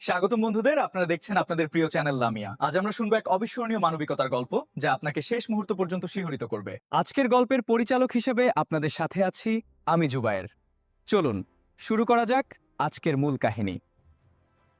স্বাগতম বন্ধুদের, আপনারা দেখছেন আপনাদের প্রিয় চ্যানেল লামিয়া। আজ আমরা শুনবো এক অবিস্মরণীয় মানবিকতার গল্প, যা আপনাকে শেষ মুহূর্ত পর্যন্ত শিহরিত করবে। আজকের গল্পের পরিচালক হিসেবে আপনাদের সাথে আছি আমি জুবায়ের। চলুন শুরু করা যাক আজকের মূল কাহিনী।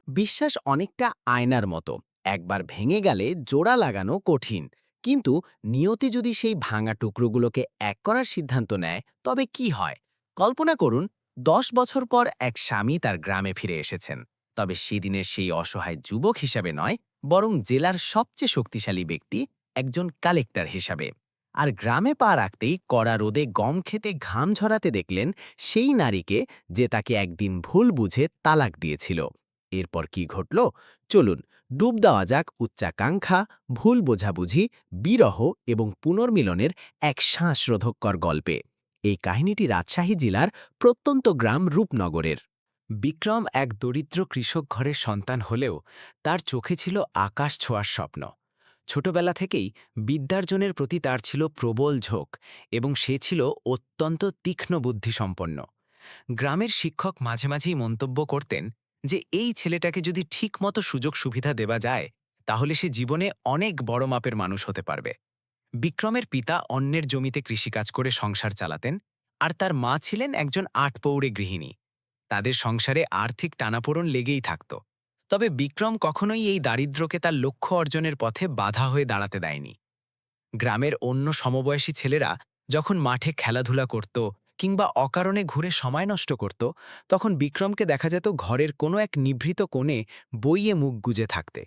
বিশ্বাস অনেকটা আয়নার মতো। একবার ভেঙে গেলে জোড়া লাগানো কঠিন, কিন্তু নিয়তি যদি সেই ভাঙা টুকরোগুলোকে এক করার সিদ্ধান্ত নেয় তবে কি হয়। কল্পনা করুন, 10 বছর পর এক স্বামী তার গ্রামে ফিরে এসেছেন। তবে সেদিনের সেই অসহায় যুবক হিসাবে নয়, বরং জেলার সবচেয়ে শক্তিশালী ব্যক্তি, একজন কালেক্টর হিসাবে। আর গ্রামে পা রাখতেই কড়া রোদে গম খেতে ঘাম ঝরাতে দেখলেন সেই নারীকে, যে তাকে একদিন ভুল বুঝে তালাক দিয়েছিল। এরপর কি ঘটল, চলুন ডুব দেওয়া যাক উচ্চাকাঙ্ক্ষা, ভুল বোঝাবুঝি, বিরহ এবং পুনর্মিলনের এক শ্বাসরোধকর গল্পে। এই কাহিনীটি রাজশাহী জেলার প্রত্যন্ত গ্রাম রূপনগরের। বিক্রম এক দরিদ্র কৃষক ঘরের সন্তান হলেও তার চোখে ছিল আকাশ ছোঁয়ার স্বপ্ন। ছোটবেলা থেকেই বিদ্যার্জনের প্রতি তার ছিল প্রবল ঝোঁক, এবং সে ছিল অত্যন্ত তীক্ষ্ণ বুদ্ধিসম্পন্ন। গ্রামের শিক্ষক মাঝে মাঝেই মন্তব্য করতেন যে এই ছেলেটাকে যদি ঠিকমতো সুযোগ সুবিধা দেওয়া যায়, তাহলে সে জীবনে অনেক বড় মাপের মানুষ হতে পারবে। বিক্রমের পিতা অন্যের জমিতে কৃষিকাজ করে সংসার চালাতেন, আর তার মা ছিলেন একজন আটপৌরে গৃহিণী। তাদের সংসারে আর্থিক টানাপোড়েন লেগেই থাকত। তবে বিক্রম কখনোই এই দারিদ্র্যকে তার লক্ষ্য অর্জনের পথে বাধা হয়ে দাঁড়াতে দেয়নি। গ্রামের অন্য সমবয়সী ছেলেরা যখন মাঠে খেলাধুলা করত কিংবা অকারণে ঘুরে সময় নষ্ট করত, তখন বিক্রমকে দেখা যেত ঘরের কোনো এক নিভৃত কোণে বইয়ে মুখ গুজে থাকতে।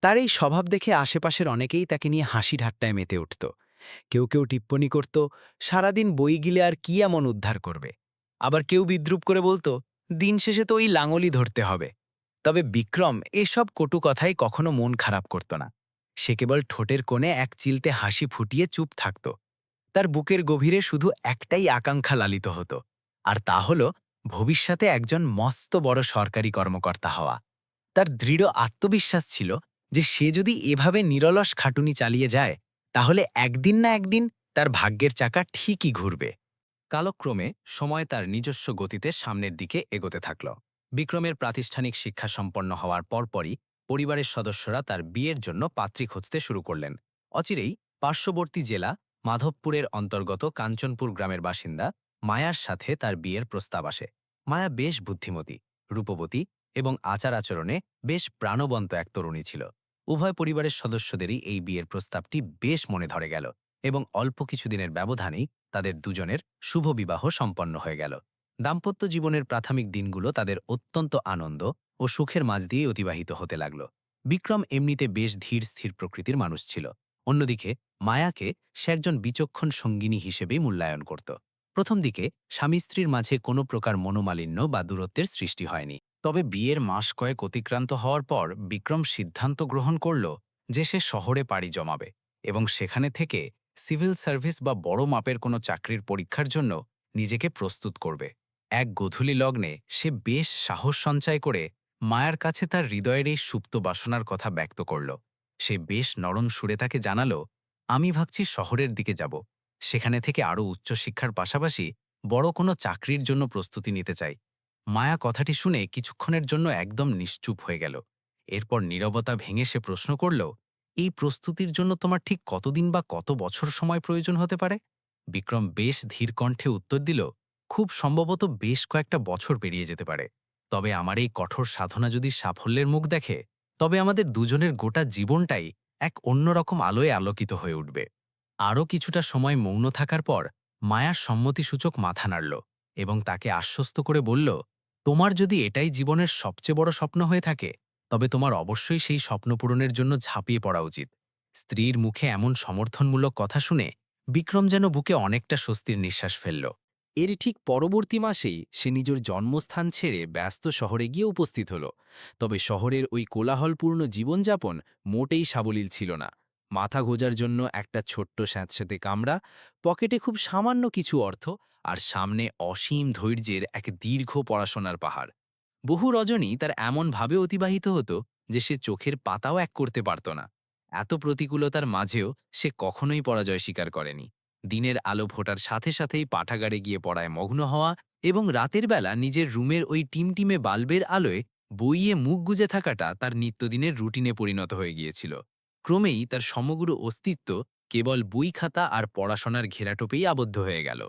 তার এই স্বভাব দেখে আশেপাশের অনেকেই তাকে নিয়ে হাসি ঠাট্টায় মেতে উঠত। কেউ কেউ টিপ্পনি করত, সারাদিন বই গিলে আর কি এমন উদ্ধার করবে। আবার কেউ বিদ্রুপ করে বলতো, দিন শেষে তো ওই লাঙলই ধরতে হবে। তবে বিক্রম এসব কটু কথায় কখনো মন খারাপ করত না। সে কেবল ঠোঁটের কোণে এক চিলতে হাসি ফুটিয়ে চুপ থাকত। তার বুকের গভীরে শুধু একটাই আকাঙ্ক্ষা লালিত হতো, আর তা হল ভবিষ্যতে একজন মস্ত বড় সরকারি কর্মকর্তা হওয়া। তার দৃঢ় আত্মবিশ্বাস ছিল যে সে যদি এভাবে নিরলস খাটুনি চালিয়ে যায়, তাহলে একদিন না একদিন তার ভাগ্যের চাকা ঠিকই ঘুরবে। কালক্রমে সময় তার নিজস্ব গতিতে সামনের দিকে এগোতে থাকল। বিক্রমের প্রাতিষ্ঠানিক শিক্ষা সম্পন্ন হওয়ার পরপরই পরিবারের সদস্যরা তার বিয়ের জন্য পাত্রী খুঁজতে শুরু করলেন। অচিরেই পার্শ্ববর্তী জেলা মাধবপুরের অন্তর্গত কাঞ্চনপুর গ্রামের বাসিন্দা মায়ার সাথে তার বিয়ের প্রস্তাব আসে। মায়া বেশ বুদ্ধিমতী, রূপবতী এবং আচার আচরণে বেশ প্রাণবন্ত এক তরুণী ছিল। উভয় পরিবারের সদস্যদেরই এই বিয়ের প্রস্তাবটি বেশ মনে ধরে গেল, এবং অল্প কিছুদিনের ব্যবধানেই তাদের দুজনের শুভ বিবাহ সম্পন্ন হয়ে গেল। দাম্পত্য জীবনের প্রাথমিক দিনগুলো তাদের অত্যন্ত আনন্দ ও সুখের মাঝ দিয়ে অতিবাহিত হতে লাগল। বিক্রম এমনিতে বেশ ধীর স্থির প্রকৃতির মানুষ ছিল। অন্যদিকে মায়াকে সে একজন বিচক্ষণ সঙ্গিনী হিসেবেই মূল্যায়ন করত। প্রথম দিকে স্বামী স্ত্রীর মাঝে কোনো প্রকার মনোমালিন্য বা দূরত্বের সৃষ্টি হয়নি। তবে বিয়ের মাস কয়েক অতিক্রান্ত হওয়ার পর বিক্রম সিদ্ধান্ত গ্রহণ করল যে সে শহরে পাড়ি জমাবে, এবং সেখানে থেকে সিভিল সার্ভিস বা বড় মাপের কোনো চাকরির পরীক্ষার জন্য নিজেকে প্রস্তুত করবে। এক গোধূলি লগ্নে সে বেশ সাহস সঞ্চয় করে মায়ার কাছে তার হৃদয়ের এই সুপ্ত বাসনার কথা ব্যক্ত করল। সে বেশ নরম সুরে তাকে জানালো, আমি ভাবছি শহরের দিকে যাব। সেখানে থেকে আরও উচ্চশিক্ষার পাশাপাশি বড় কোনো চাকরির জন্য প্রস্তুতি নিতে চাই। মায়া কথাটি শুনে কিছুক্ষণের জন্য একদম নিশ্চুপ হয়ে গেল। এরপর নীরবতা ভেঙে সে প্রশ্ন করল, এই প্রস্তুতির জন্য তোমার ঠিক কতদিন বা কত বছর সময় প্রয়োজন হতে পারে? বিক্রম বেশ ধীর কণ্ঠে উত্তর দিল, খুব সম্ভবত বেশ কয়েকটা বছর পেরিয়ে যেতে পারে। তবে আমার এই কঠোর সাধনা যদি সাফল্যের মুখ দেখে, তবে আমাদের দুজনের গোটা জীবনটাই এক অন্যরকম আলোয় আলোকিত হয়ে উঠবে। আরও কিছুটা সময় মৌন থাকার পর মায়ার সম্মতিসূচক মাথা নাড়ল, এবং তাকে আশ্বস্ত করে বলল, তোমার যদি এটাই জীবনের সবচেয়ে বড় স্বপ্ন হয়ে থাকে, তবে তোমার অবশ্যই সেই স্বপ্ন পূরণের জন্য ঝাঁপিয়ে পড়া উচিত। স্ত্রীর মুখে এমন সমর্থনমূলক কথা শুনে বিক্রম যেন বুকে অনেকটা স্বস্তির নিঃশ্বাস ফেলল। এর ঠিক পরবর্তী মাসেই সে নিজের জন্মস্থান ছেড়ে ব্যস্ত শহরে গিয়ে উপস্থিত হল। তবে শহরের ওই কোলাহলপূর্ণ জীবনযাপন মোটেই সাবলীল ছিল না। মাথা গোজার জন্য একটা ছোট্ট স্যাঁতস্যাঁতে কামরা, পকেটে খুব সামান্য কিছু অর্থ, আর সামনে অসীম ধৈর্যের এক দীর্ঘ পড়াশোনার পাহাড়। বহু রজনী তার এমনভাবে অতিবাহিত হতো যে সে চোখের পাতাও এক করতে পারত না। এত প্রতিকূলতার মাঝেও সে কখনোই পরাজয় স্বীকার করেনি। দিনের আলো ফোটার সাথে সাথেই পাঠাগারে গিয়ে পড়ায় মগ্ন হওয়া, এবং রাতের বেলা নিজের রুমের ওই টিমটিমে বাল্বের আলোয় বইয়ে মুখ গুজে থাকাটা তার নিত্যদিনের রুটিনে পরিণত হয়ে গিয়েছিল। ক্রমেই তার সমগ্র অস্তিত্ব কেবল বই খাতা আর পড়াশোনার ঘেরাটোপেই আবদ্ধ হয়ে গেল।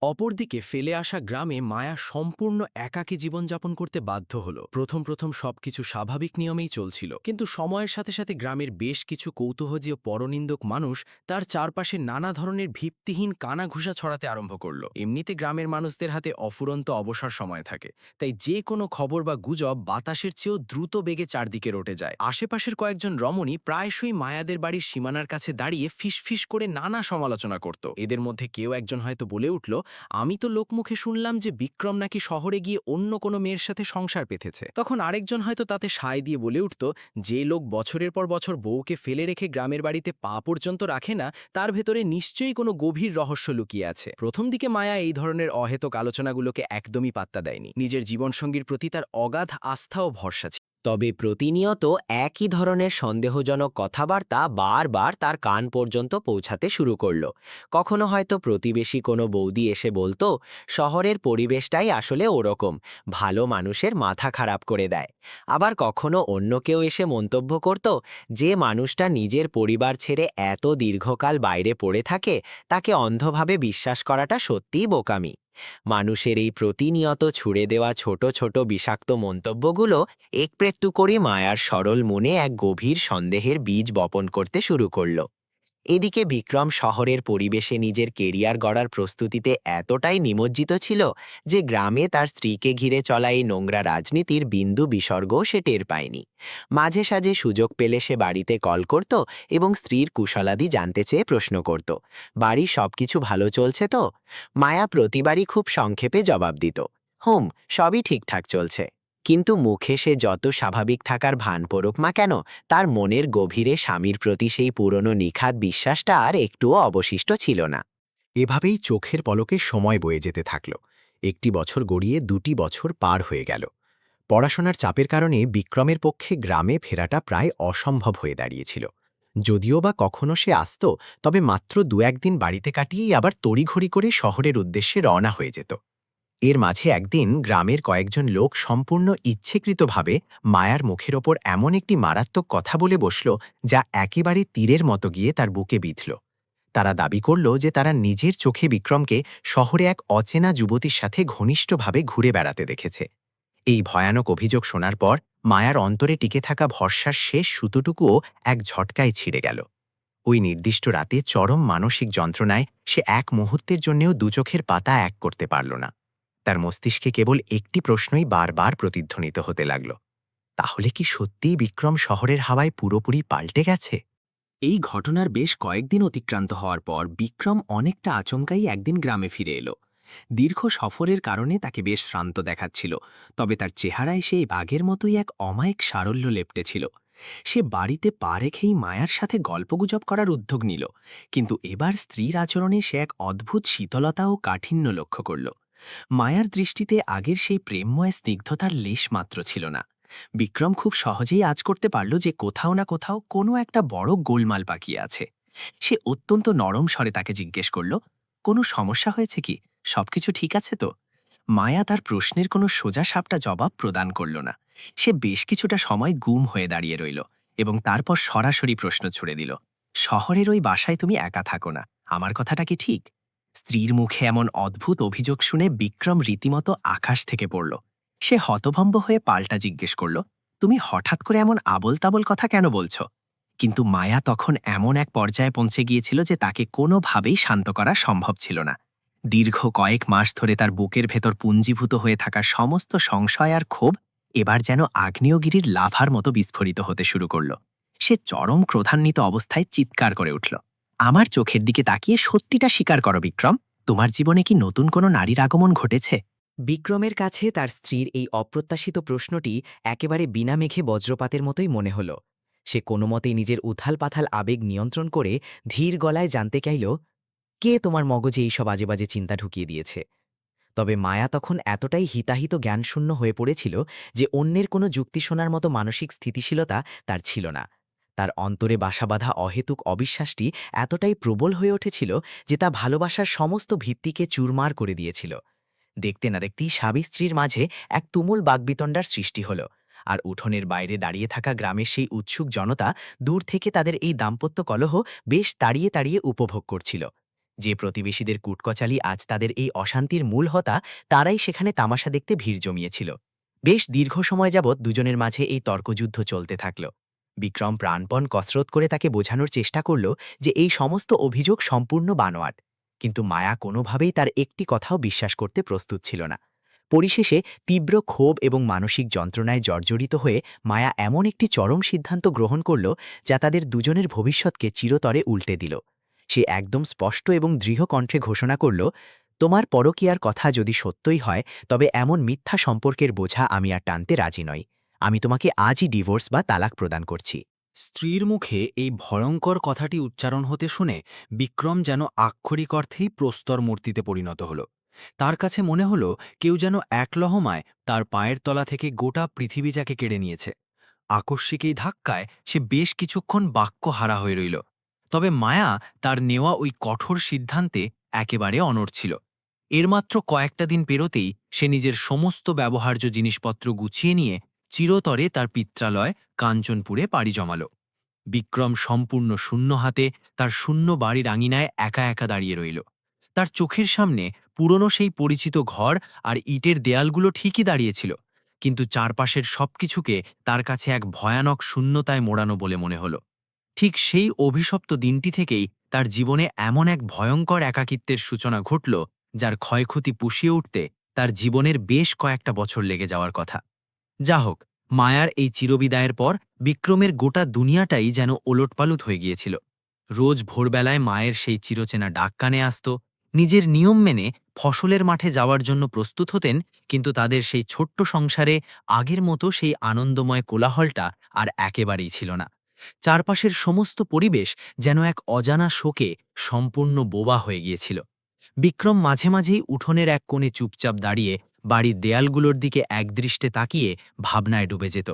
অপরদিকে ফেলে আসা গ্রামে মায়া সম্পূর্ণ একাকী জীবনযাপন করতে বাধ্য হলো। প্রথম প্রথম সবকিছু স্বাভাবিক নিয়মেই চলছিল, কিন্তু সময়ের সাথে সাথে গ্রামের বেশ কিছু কৌতূহলী ও পরনিন্দক মানুষ তার চারপাশে নানা ধরনের ভিত্তিহীন কানাঘুষা ছড়াতে আরম্ভ করলো। এমনিতে গ্রামের মানুষদের হাতে অফুরন্ত অবসর সময় থাকে, তাই যে কোনো খবর বা গুজব বাতাসের চেয়েও দ্রুত বেগে চারদিকে রটে যায়। আশেপাশের কয়েকজন রমণী প্রায়শই মায়াদের বাড়ির সীমানার কাছে দাঁড়িয়ে ফিসফিস করে নানা সমালোচনা করত। এদের মধ্যে কেউ একজন হয়তো বলে উঠল, আমি তো লোকমুখে শুনলাম যে বিক্রম নাকি শহরে গিয়ে অন্য কোনো মেয়ের সাথে সংসার পেতেছে। তখন আরেকজন হয়তো তাতে সায় দিয়ে বলে উঠত, যে লোক বছরের পর বছর বউকে ফেলে রেখে গ্রামের বাড়িতে পা পর্যন্ত রাখে না, তার ভেতরে নিশ্চয়ই কোনো গভীর রহস্য লুকিয়ে আছে। প্রথম দিকে মায়া এই ধরনের অহেতুক আলোচনাগুলোকে একদমই পাত্তা দেয়নি। নিজের জীবনসঙ্গীর প্রতি তার অগাধ আস্থা ও ভরসা ছিল। তবে প্রতিনিয়ত একই ধরনের সন্দেহজনক কথাবার্তা বারবার তার কান পর্যন্ত পৌঁছাতে শুরু করল। কখনো হয়তো প্রতিবেশী কোনো বৌদি এসে বলতো, শহরের পরিবেশটাই আসলে ওরকম, ভালো মানুষের মাথা খারাপ করে দেয়। আবার কখনো অন্য কেউ এসে মন্তব্য করত, যে মানুষটা নিজের পরিবার ছেড়ে এত দীর্ঘকাল বাইরে পড়ে থাকে, তাকে অন্ধভাবে বিশ্বাস করাটা সত্যিই বোকামি। মানুষের এই প্রতিনিয়ত ছুড়ে দেওয়া ছোট ছোট বিষাক্ত মন্তব্যগুলো একটু করে মায়ার সরল মনে এক গভীর সন্দেহের বীজ বপন করতে শুরু করল। এদিকে বিক্রম শহরের পরিবেশে নিজের কেরিয়ার গড়ার প্রস্তুতিতে এতটাই নিমজ্জিত ছিল যে গ্রামে তার স্ত্রীকে ঘিরে চলা এই নোংরা রাজনীতির বিন্দু বিসর্গও সে টের পায়নি। মাঝে সাঝে সুযোগ পেলে সে বাড়িতে কল করত এবং স্ত্রীর কুশলাদি জানতে চেয়ে প্রশ্ন করত, বাড়ির সবকিছু ভালো চলছে তো? মায়া প্রতিবারই খুব সংক্ষেপে জবাব দিত, হুম, সবই ঠিকঠাক চলছে। কিন্তু মুখে সে যত স্বাভাবিক থাকার ভান পড়ুক না কেন, তার মনের গভীরে স্বামীর প্রতি সেই পুরনো নিখাদ বিশ্বাসটা আর একটুও অবশিষ্ট ছিল না। এভাবেই চোখের পলকে সময় বয়ে যেতে থাকল। একটি বছর গড়িয়ে 2টি বছর পার হয়ে গেল। পড়াশোনার চাপের কারণে বিক্রমের পক্ষে গ্রামে ফেরাটা প্রায় অসম্ভব হয়ে দাঁড়িয়েছিল। যদিও বা কখনো সে আসত, তবে মাত্র 2-1 দিন বাড়িতে কাটিয়েই আবার তড়িঘড়ি করে শহরের উদ্দেশ্যে রওনা হয়ে যেত। এর মাঝে একদিন গ্রামের কয়েকজন লোক সম্পূর্ণ ইচ্ছেকৃতভাবে মায়ার মুখের ওপর এমন একটি মারাত্মক কথা বলে বসল, যা একেবারে তীরের মতো গিয়ে তার বুকে বিঁধল। তারা দাবি করল যে তারা নিজের চোখে বিক্রমকে শহরে এক অচেনা যুবতীর সাথে ঘনিষ্ঠভাবে ঘুরে বেড়াতে দেখেছে। এই ভয়ানক অভিযোগ শোনার পর মায়ার অন্তরে টিকে থাকা ভরসার শেষ সুতোটুকুও এক ঝটকায় ছিঁড়ে গেল। ওই নির্দিষ্ট রাতে চরম মানসিক যন্ত্রণায় সে এক মুহূর্তের জন্যেও দুচোখের পাতা এক করতে পারল না। তার মস্তিষ্কে কেবল একটি প্রশ্নই বারবার প্রতিধ্বনিত হতে লাগল, তাহলে কি সত্যিই বিক্রম শহরের হাওয়ায় পুরোপুরি পাল্টে গেছে? এই ঘটনার বেশ কয়েকদিন অতিক্রান্ত হওয়ার পর বিক্রম অনেকটা আচমকাই একদিন গ্রামে ফিরে এলো। দীর্ঘ সফরের কারণে তাকে বেশ শ্রান্ত দেখাচ্ছিল, তবে তার চেহারায় সেই বাঘের মতোই এক অমায়িক সারল্য লেপ্টেছিল। সে বাড়িতে পা রেখেই মায়ার সাথে গল্পগুজব করার উদ্যোগ নিল, কিন্তু এবার স্ত্রীর আচরণে সে এক অদ্ভুত শীতলতা ও কাঠিন্য লক্ষ্য করল। মায়ার দৃষ্টিতে আগের সেই প্রেমময় স্নিগ্ধতার লেশ মাত্র ছিল না। বিক্রম খুব সহজেই আঁচ করতে পারল যে কোথাও না কোথাও কোনো একটা বড় গোলমাল পাকিয়ে আছে। সে অত্যন্ত নরম স্বরে তাকে জিজ্ঞেস করল, কোনো সমস্যা হয়েছে কি? সবকিছু ঠিক আছে তো? মায়া তার প্রশ্নের কোনো সোজা সাপটা জবাব প্রদান করল না। সে বেশ কিছুটা সময় গুম হয়ে দাঁড়িয়ে রইল এবং তারপর সরাসরি প্রশ্ন ছুড়ে দিল, শহরের ওই বাসায় তুমি একা থাকো না, আমার কথাটা কি ঠিক? স্ত্রীর মুখে এমন অদ্ভুত অভিযোগ শুনে বিক্রম রীতিমতো আকাশ থেকে পড়ল। সে হতভম্ব হয়ে পাল্টা জিজ্ঞেস করল, তুমি হঠাৎ করে এমন আবোল তাবোল কথা কেন বলছো? কিন্তু মায়া তখন এমন এক পর্যায়ে পৌঁছে গিয়েছিল যে তাকে কোনোভাবেই শান্ত করা সম্ভব ছিল না। দীর্ঘ কয়েক মাস ধরে তার বুকের ভেতর পুঞ্জীভূত হয়ে থাকা সমস্ত সংশয় আর ক্ষোভ এবার যেন আগ্নেয়গিরির লাভার মতো বিস্ফোরিত হতে শুরু করল। সে চরম ক্রোধান্বিত অবস্থায় চিৎকার করে উঠল, আমার চোখের দিকে তাকিয়ে সত্যিটা স্বীকার করো বিক্রম, তোমার জীবনে কি নতুন কোনো নারীর আগমন ঘটেছে? বিক্রমের কাছে তার স্ত্রীর এই অপ্রত্যাশিত প্রশ্নটি একেবারে বিনা মেঘে বজ্রপাতের মতোই মনে হল। সে কোনো মতেই নিজের উথাল পাথাল আবেগ নিয়ন্ত্রণ করে ধীর গলায় জানতে চাইল, কে তোমার মগজে এইসব আজে বাজে চিন্তা ঢুকিয়ে দিয়েছে? তবে মায়া তখন এতটাই হিতাহিত জ্ঞানশূন্য হয়ে পড়েছিল যে অন্যের কোনো যুক্তি শোনার মতো মানসিক স্থিতিশীলতা তার ছিল না। তার অন্তরে বাসাবাঁধা অহেতুক অবিশ্বাসটি এতটাই প্রবল হয়ে উঠেছিল যে তা ভালোবাসার সমস্ত ভিত্তিকে চুরমার করে দিয়েছিল। দেখতে না দেখতেই স্বামী স্ত্রীর মাঝে এক তুমুল বাগবিতণ্ডার সৃষ্টি হল, আর উঠোনের বাইরে দাঁড়িয়ে থাকা গ্রামের সেই উৎসুক জনতা দূর থেকে তাদের এই দাম্পত্য কলহ বেশ তাড়িয়ে তাড়িয়ে উপভোগ করছিল। যে প্রতিবেশীদের কুটকচালি আজ তাদের এই অশান্তির মূল হতা, তারাই সেখানে তামাশা দেখতে ভিড় জমিয়েছিল। বেশ দীর্ঘ সময় যাবৎ দুজনের মাঝে এই তর্কযুদ্ধ চলতে থাকল। বিক্রম প্রাণপণ কসরত করে তাকে বোঝানোর চেষ্টা করল যে এই সমস্ত অভিযোগ সম্পূর্ণ বানোয়াট, কিন্তু মায়া কোনোভাবেই তার একটি কথাও বিশ্বাস করতে প্রস্তুত ছিল না। পরিশেষে তীব্র ক্ষোভ এবং মানসিক যন্ত্রণায় জর্জরিত হয়ে মায়া এমন একটি চরম সিদ্ধান্ত গ্রহণ করল যা তাদের দুজনের ভবিষ্যৎকে চিরতরে উল্টে দিল। সে একদম স্পষ্ট এবং দৃঢ় কণ্ঠে ঘোষণা করল, তোমার পরকীয়ার কথা যদি সত্যই হয়, তবে এমন মিথ্যা সম্পর্কের বোঝা আমি আর টানতে রাজি নই। আমি তোমাকে আজই ডিভোর্স বা তালাক প্রদান করছি। স্ত্রীর মুখে এই ভয়ঙ্কর কথাটি উচ্চারণ হতে শুনে বিক্রম যেন আক্ষরিক অর্থেই প্রস্তর মূর্তিতে পরিণত হল। তার কাছে মনে হল কেউ যেন এক লহমায় তার পায়ের তলা থেকে গোটা পৃথিবী যাকে কেড়ে নিয়েছে। আকস্মিক এই ধাক্কায় সে বেশ কিছুক্ষণ বাক্য হারা হয়ে রইল। তবে মায়া তার নেওয়া ওই কঠোর সিদ্ধান্তে একেবারে অনড় ছিল। এর মাত্র কয়েকটা দিন পেরোতেই সে নিজের সমস্ত ব্যবহার্য জিনিসপত্র গুছিয়ে নিয়ে চিরতরে তার পিত্রালয় কাঞ্চনপুরে পাড়ি জমাল। বিক্রম সম্পূর্ণ শূন্য হাতে তার শূন্য বাড়ির আঙিনায় একা একা দাঁড়িয়ে রইল। তার চোখের সামনে পুরনো সেই পরিচিত ঘর আর ইটের দেয়ালগুলো ঠিকই দাঁড়িয়েছিল, কিন্তু চারপাশের সবকিছুকে তার কাছে এক ভয়ানক শূন্যতায় মোড়ানো বলে মনে হল। ঠিক সেই অভিশপ্ত দিনটি থেকেই তার জীবনে এমন এক ভয়ঙ্কর একাকিত্বের সূচনা ঘটল, যার ক্ষয়ক্ষতি পুষিয়ে উঠতে তার জীবনের বেশ কয়েকটা বছর লেগে যাওয়ার কথা। যা হোক, মায়ার এই চিরবিদায়ের পর বিক্রমের গোটা দুনিয়াটাই যেন ওলটপালট হয়ে গিয়েছিল। রোজ ভোরবেলায় মায়ের সেই চিরচেনা ডাক কানে আসত। নিজের নিয়ম মেনে ফসলের মাঠে যাওয়ার জন্য প্রস্তুত হতেন, কিন্তু তাদের সেই ছোট্ট সংসারে আগের মতো সেই আনন্দময় কোলাহলটা আর একেবারেই ছিল না। চারপাশের সমস্ত পরিবেশ যেন এক অজানা শোকে সম্পূর্ণ বোবা হয়ে গিয়েছিল। বিক্রম মাঝে মাঝেই উঠোনের এক কোণে চুপচাপ দাঁড়িয়ে বাড়ির দেয়ালগুলোর দিকে একদৃষ্টে তাকিয়ে ভাবনায় ডুবে যেত।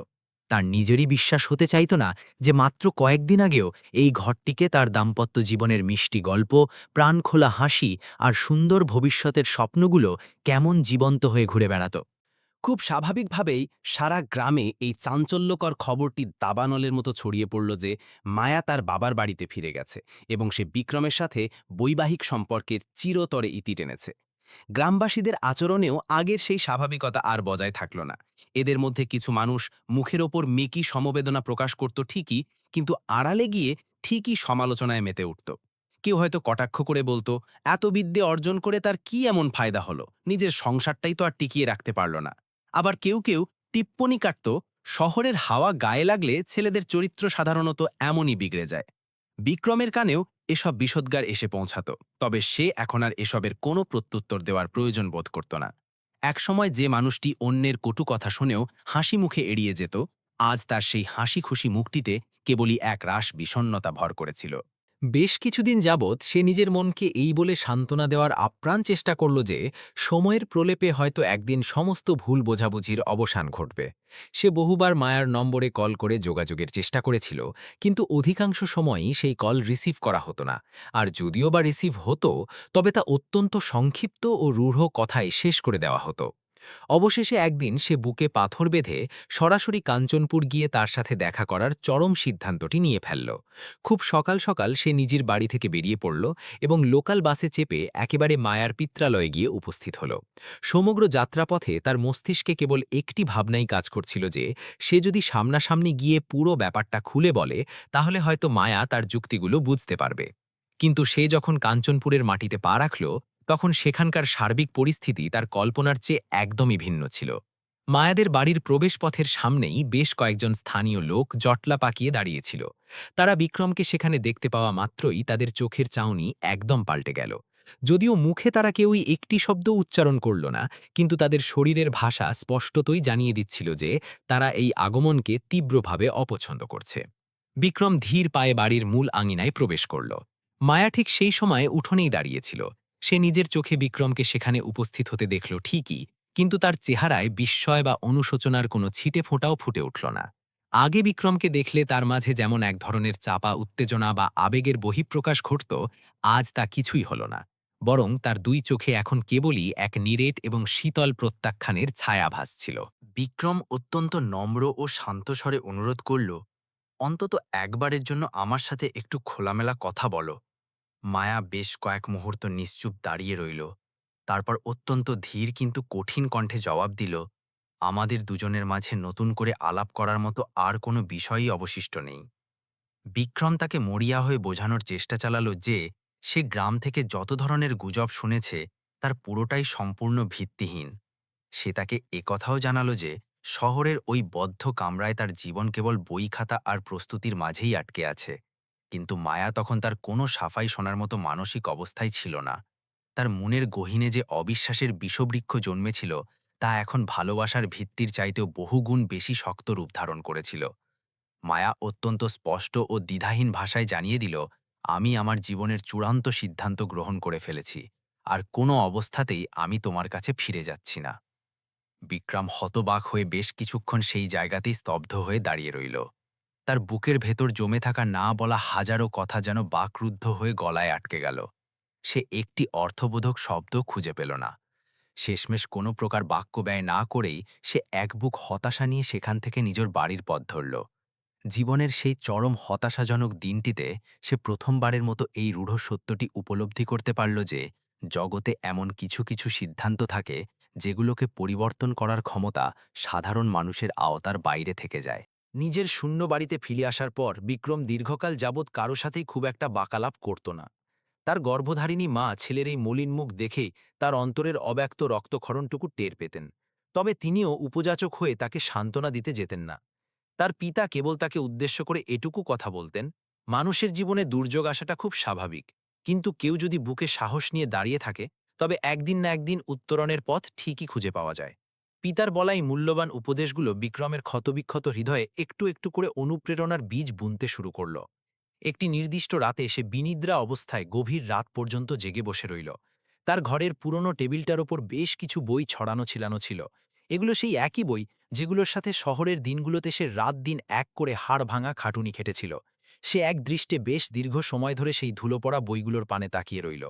তার নিজেরই বিশ্বাস হতে চাইত না যে মাত্র কয়েকদিন আগেও এই ঘরটিকে তার দাম্পত্য জীবনের মিষ্টি গল্প, প্রাণখোলা হাসি আর সুন্দর ভবিষ্যতের স্বপ্নগুলো কেমন জীবন্ত হয়ে ঘুরে বেড়াত। খুব স্বাভাবিকভাবেই সারা গ্রামে এই চাঞ্চল্যকর খবরটি দাবানলের মতো ছড়িয়ে পড়ল যে মায়া তার বাবার বাড়িতে ফিরে গেছে এবং সে বিক্রমের সাথে বৈবাহিক সম্পর্কের চিরতরে ইতি টেনেছে। গ্রামবাসীদের আচরণেও আগের সেই স্বাভাবিকতা আর বজায় থাকল না। এদের মধ্যে কিছু মানুষ মুখের ওপর মেকি সমবেদনা প্রকাশ করত ঠিকই, কিন্তু আড়ালে গিয়ে ঠিকই সমালোচনায় মেতে উঠত। কেউ হয়তো কটাক্ষ করে বলতো, এত বিদ্যে অর্জন করে তার কি এমন ফায়দা হলো, নিজের সংসারটাই তো আর টিকিয়ে রাখতে পারল না। আবার কেউ কেউ টিপ্পনি কাটত, শহরের হাওয়া গায়ে লাগলে ছেলেদের চরিত্র সাধারণত এমনই বিগড়ে যায়। বিক্রমের কানেও এসব বিষোদ্গার এসে পৌঁছাত, তবে সে এখন আর এসবের কোনো প্রত্যুত্তর দেওয়ার প্রয়োজন বোধ করত না। একসময় যে মানুষটি অন্যের কটু কথা শুনেও হাসি মুখে এড়িয়ে যেত, আজ তার সেই হাসি খুশি মুখটিতে কেবলই এক রাশ বিষণ্ণতা ভর করেছিল। বেশ কিছুদিন যাবৎ সে নিজের মনকে এই বলে সান্ত্বনা দেওয়ার আপ্রাণ চেষ্টা করল যে সময়ের প্রলেপে হয়তো একদিন সমস্ত ভুল বোঝাবুঝির অবসান ঘটবে। সে বহুবার মায়ার নম্বরে কল করে যোগাযোগের চেষ্টা করেছিল, কিন্তু অধিকাংশ সময়ই সেই কল রিসিভ করা হতো না, আর যদিও বা রিসিভ হতো, তবে তা অত্যন্ত সংক্ষিপ্ত ও রূঢ় কথায় শেষ করে দেওয়া হতো। অবশেষে একদিন সে বুকে পাথর বেঁধে সরাসরি কাঞ্চনপুর গিয়ে তার সাথে দেখা করার চরম সিদ্ধান্তটি নিয়ে ফেলল। খুব সকাল সকাল সে নিজের বাড়ি থেকে বেরিয়ে পড়ল এবং লোকাল বাসে চেপে একেবারে মায়ার পিত্রালয়ে গিয়ে উপস্থিত হল। সমগ্র যাত্রাপথে তার মস্তিষ্কে কেবল একটি ভাবনাই কাজ করছিল যে সে যদি সামনাসামনি গিয়ে পুরো ব্যাপারটা খুলে বলে, তাহলে হয়তো মায়া তার যুক্তিগুলো বুঝতে পারবে। কিন্তু সে যখন কাঞ্চনপুরের মাটিতে পা রাখল, তখন সেখানকার সার্বিক পরিস্থিতি তার কল্পনার চেয়ে একদমই ভিন্ন ছিল। মায়াদের বাড়ির প্রবেশপথের সামনেই বেশ কয়েকজন স্থানীয় লোক জটলা পাকিয়ে দাঁড়িয়েছিল। তারা বিক্রমকে সেখানে দেখতে পাওয়া মাত্রই তাদের চোখের চাউনি একদম পাল্টে গেল। যদিও মুখে তারা কেউই একটি শব্দ উচ্চারণ করল না, কিন্তু তাদের শরীরের ভাষা স্পষ্টতই জানিয়ে দিচ্ছিল যে তারা এই আগমনকে তীব্রভাবে অপছন্দ করছে। বিক্রম ধীর পায়ে বাড়ির মূল আঙিনায় প্রবেশ করল। মায়া ঠিক সেই সময় উঠোনেই দাঁড়িয়েছিল। সে নিজের চোখে বিক্রমকে সেখানে উপস্থিত হতে দেখল ঠিকই, কিন্তু তার চেহারায় বিস্ময় বা অনুশোচনার কোনো ছিটে ফোঁটাও ফুটে উঠল না। আগে বিক্রমকে দেখলে তার মাঝে যেমন এক ধরনের চাপা উত্তেজনা বা আবেগের বহিঃপ্রকাশ ঘটত, আজ তা কিছুই হল না। বরং তার দুই চোখে এখন কেবলই এক নিরেট এবং শীতল প্রত্যাখ্যানের ছায়া ভাসছিল। বিক্রম অত্যন্ত নম্র ও শান্ত স্বরে অনুরোধ করল, অন্তত একবারের জন্য আমার সাথে একটু খোলামেলা কথা বলো। মায়া বেশ কয়েক মুহূর্ত নিশ্চুপ দাঁড়িয়ে রইল। তারপর অত্যন্ত ধীর কিন্তু কঠিন কণ্ঠে জবাব দিল, আমাদের দুজনের মাঝে নতুন করে আলাপ করার মতো আর কোনো বিষয়ই অবশিষ্ট নেই। বিক্রম তাকে মরিয়া হয়ে বোঝানোর চেষ্টা চালালো যে সে গ্রাম থেকে যত ধরনের গুজব শুনেছে তার পুরোটাই সম্পূর্ণ ভিত্তিহীন। সে তাকে একথাও জানালো যে শহরের ওই বদ্ধ কামরায় তার জীবন কেবল বই খাতা আর প্রস্তুতির মাঝেই আটকে আছে। কিন্তু মায়া তখন তার কোনো সাফাই শোনার মতো মানসিক অবস্থায় ছিল না। তার মনের গহীনে যে অবিশ্বাসের বিষবৃক্ষ জন্মেছিল তা এখন ভালোবাসার ভিত্তির চাইতেও বহুগুণ বেশি শক্ত রূপ ধারণ করেছিল। মায়া অত্যন্ত স্পষ্ট ও দ্বিধাহীন ভাষায় জানিয়ে দিল, আমি আমার জীবনের চূড়ান্ত সিদ্ধান্ত গ্রহণ করে ফেলেছি, আর কোনো অবস্থাতেই আমি তোমার কাছে ফিরে যাচ্ছি না। বিক্রম হতবাক হয়ে বেশ কিছুক্ষণ সেই জায়গাতেই স্তব্ধ হয়ে দাঁড়িয়ে রইল। তার বুকের ভেতর জমে থাকা না বলা হাজারো কথা যেন বাকরুদ্ধ হয়ে গলায় আটকে গেল। সে একটি অর্থবোধক শব্দ খুঁজে পেল না। শেষমেশ কোনো প্রকার বাক্য ব্যয় না করেই সে এক বুক হতাশা নিয়ে সেখান থেকে নিজের বাড়ির পথ ধরল। জীবনের সেই চরম হতাশাজনক দিনটিতে সে প্রথমবারের মতো এই রূঢ় সত্যটি উপলব্ধি করতে পারল যে জগতে এমন কিছু কিছু সিদ্ধান্ত থাকে যেগুলোকে পরিবর্তন করার ক্ষমতা সাধারণ মানুষের আওতার বাইরে থেকে যায়। নিজের শূন্য বাড়িতে ফিরে আসার পর বিক্রম দীর্ঘকাল যাবৎ কারো সাথেই খুব একটা বাকালাপ করত না। তার গর্ভধারিণী মা ছেলের এই মলিন মুখ দেখেই তার অন্তরের অব্যক্ত রক্তক্ষরণটুকু টের পেতেন। তবে তিনিও উপযাচক হয়ে তাকে সান্ত্বনা দিতে যেতেন না। তার পিতা কেবল তাকে উদ্দেশ্য করে এটুকু কথা বলতেন, মানুষের জীবনে দুর্যোগ আসাটা খুব স্বাভাবিক, কিন্তু কেউ যদি বুকে সাহস নিয়ে দাঁড়িয়ে থাকে তবে একদিন না একদিন উত্তরণের পথ ঠিকই খুঁজে পাওয়া যায়। পিতার বলাই মূল্যবান উপদেশগুলো বিক্রমের ক্ষতবিক্ষত হৃদয়ে একটু একটু করে অনুপ্রেরণার বীজ বুনতে শুরু করল। একটি নির্দিষ্ট রাতে সে বিনিদ্রা অবস্থায় গভীর রাত পর্যন্ত জেগে বসে রইল। তার ঘরের পুরনো টেবিলটার ওপর বেশ কিছু বই ছড়ানো ছিলানো ছিল। এগুলো সেই একই বই যেগুলোর সাথে শহরের দিনগুলোতে সে রাত দিন এক করে হাড় ভাঙা খাটুনি খেটেছিল। সে এক দৃষ্টে বেশ দীর্ঘ সময় ধরে সেই ধুলো পড়া বইগুলোর পানে তাকিয়ে রইল।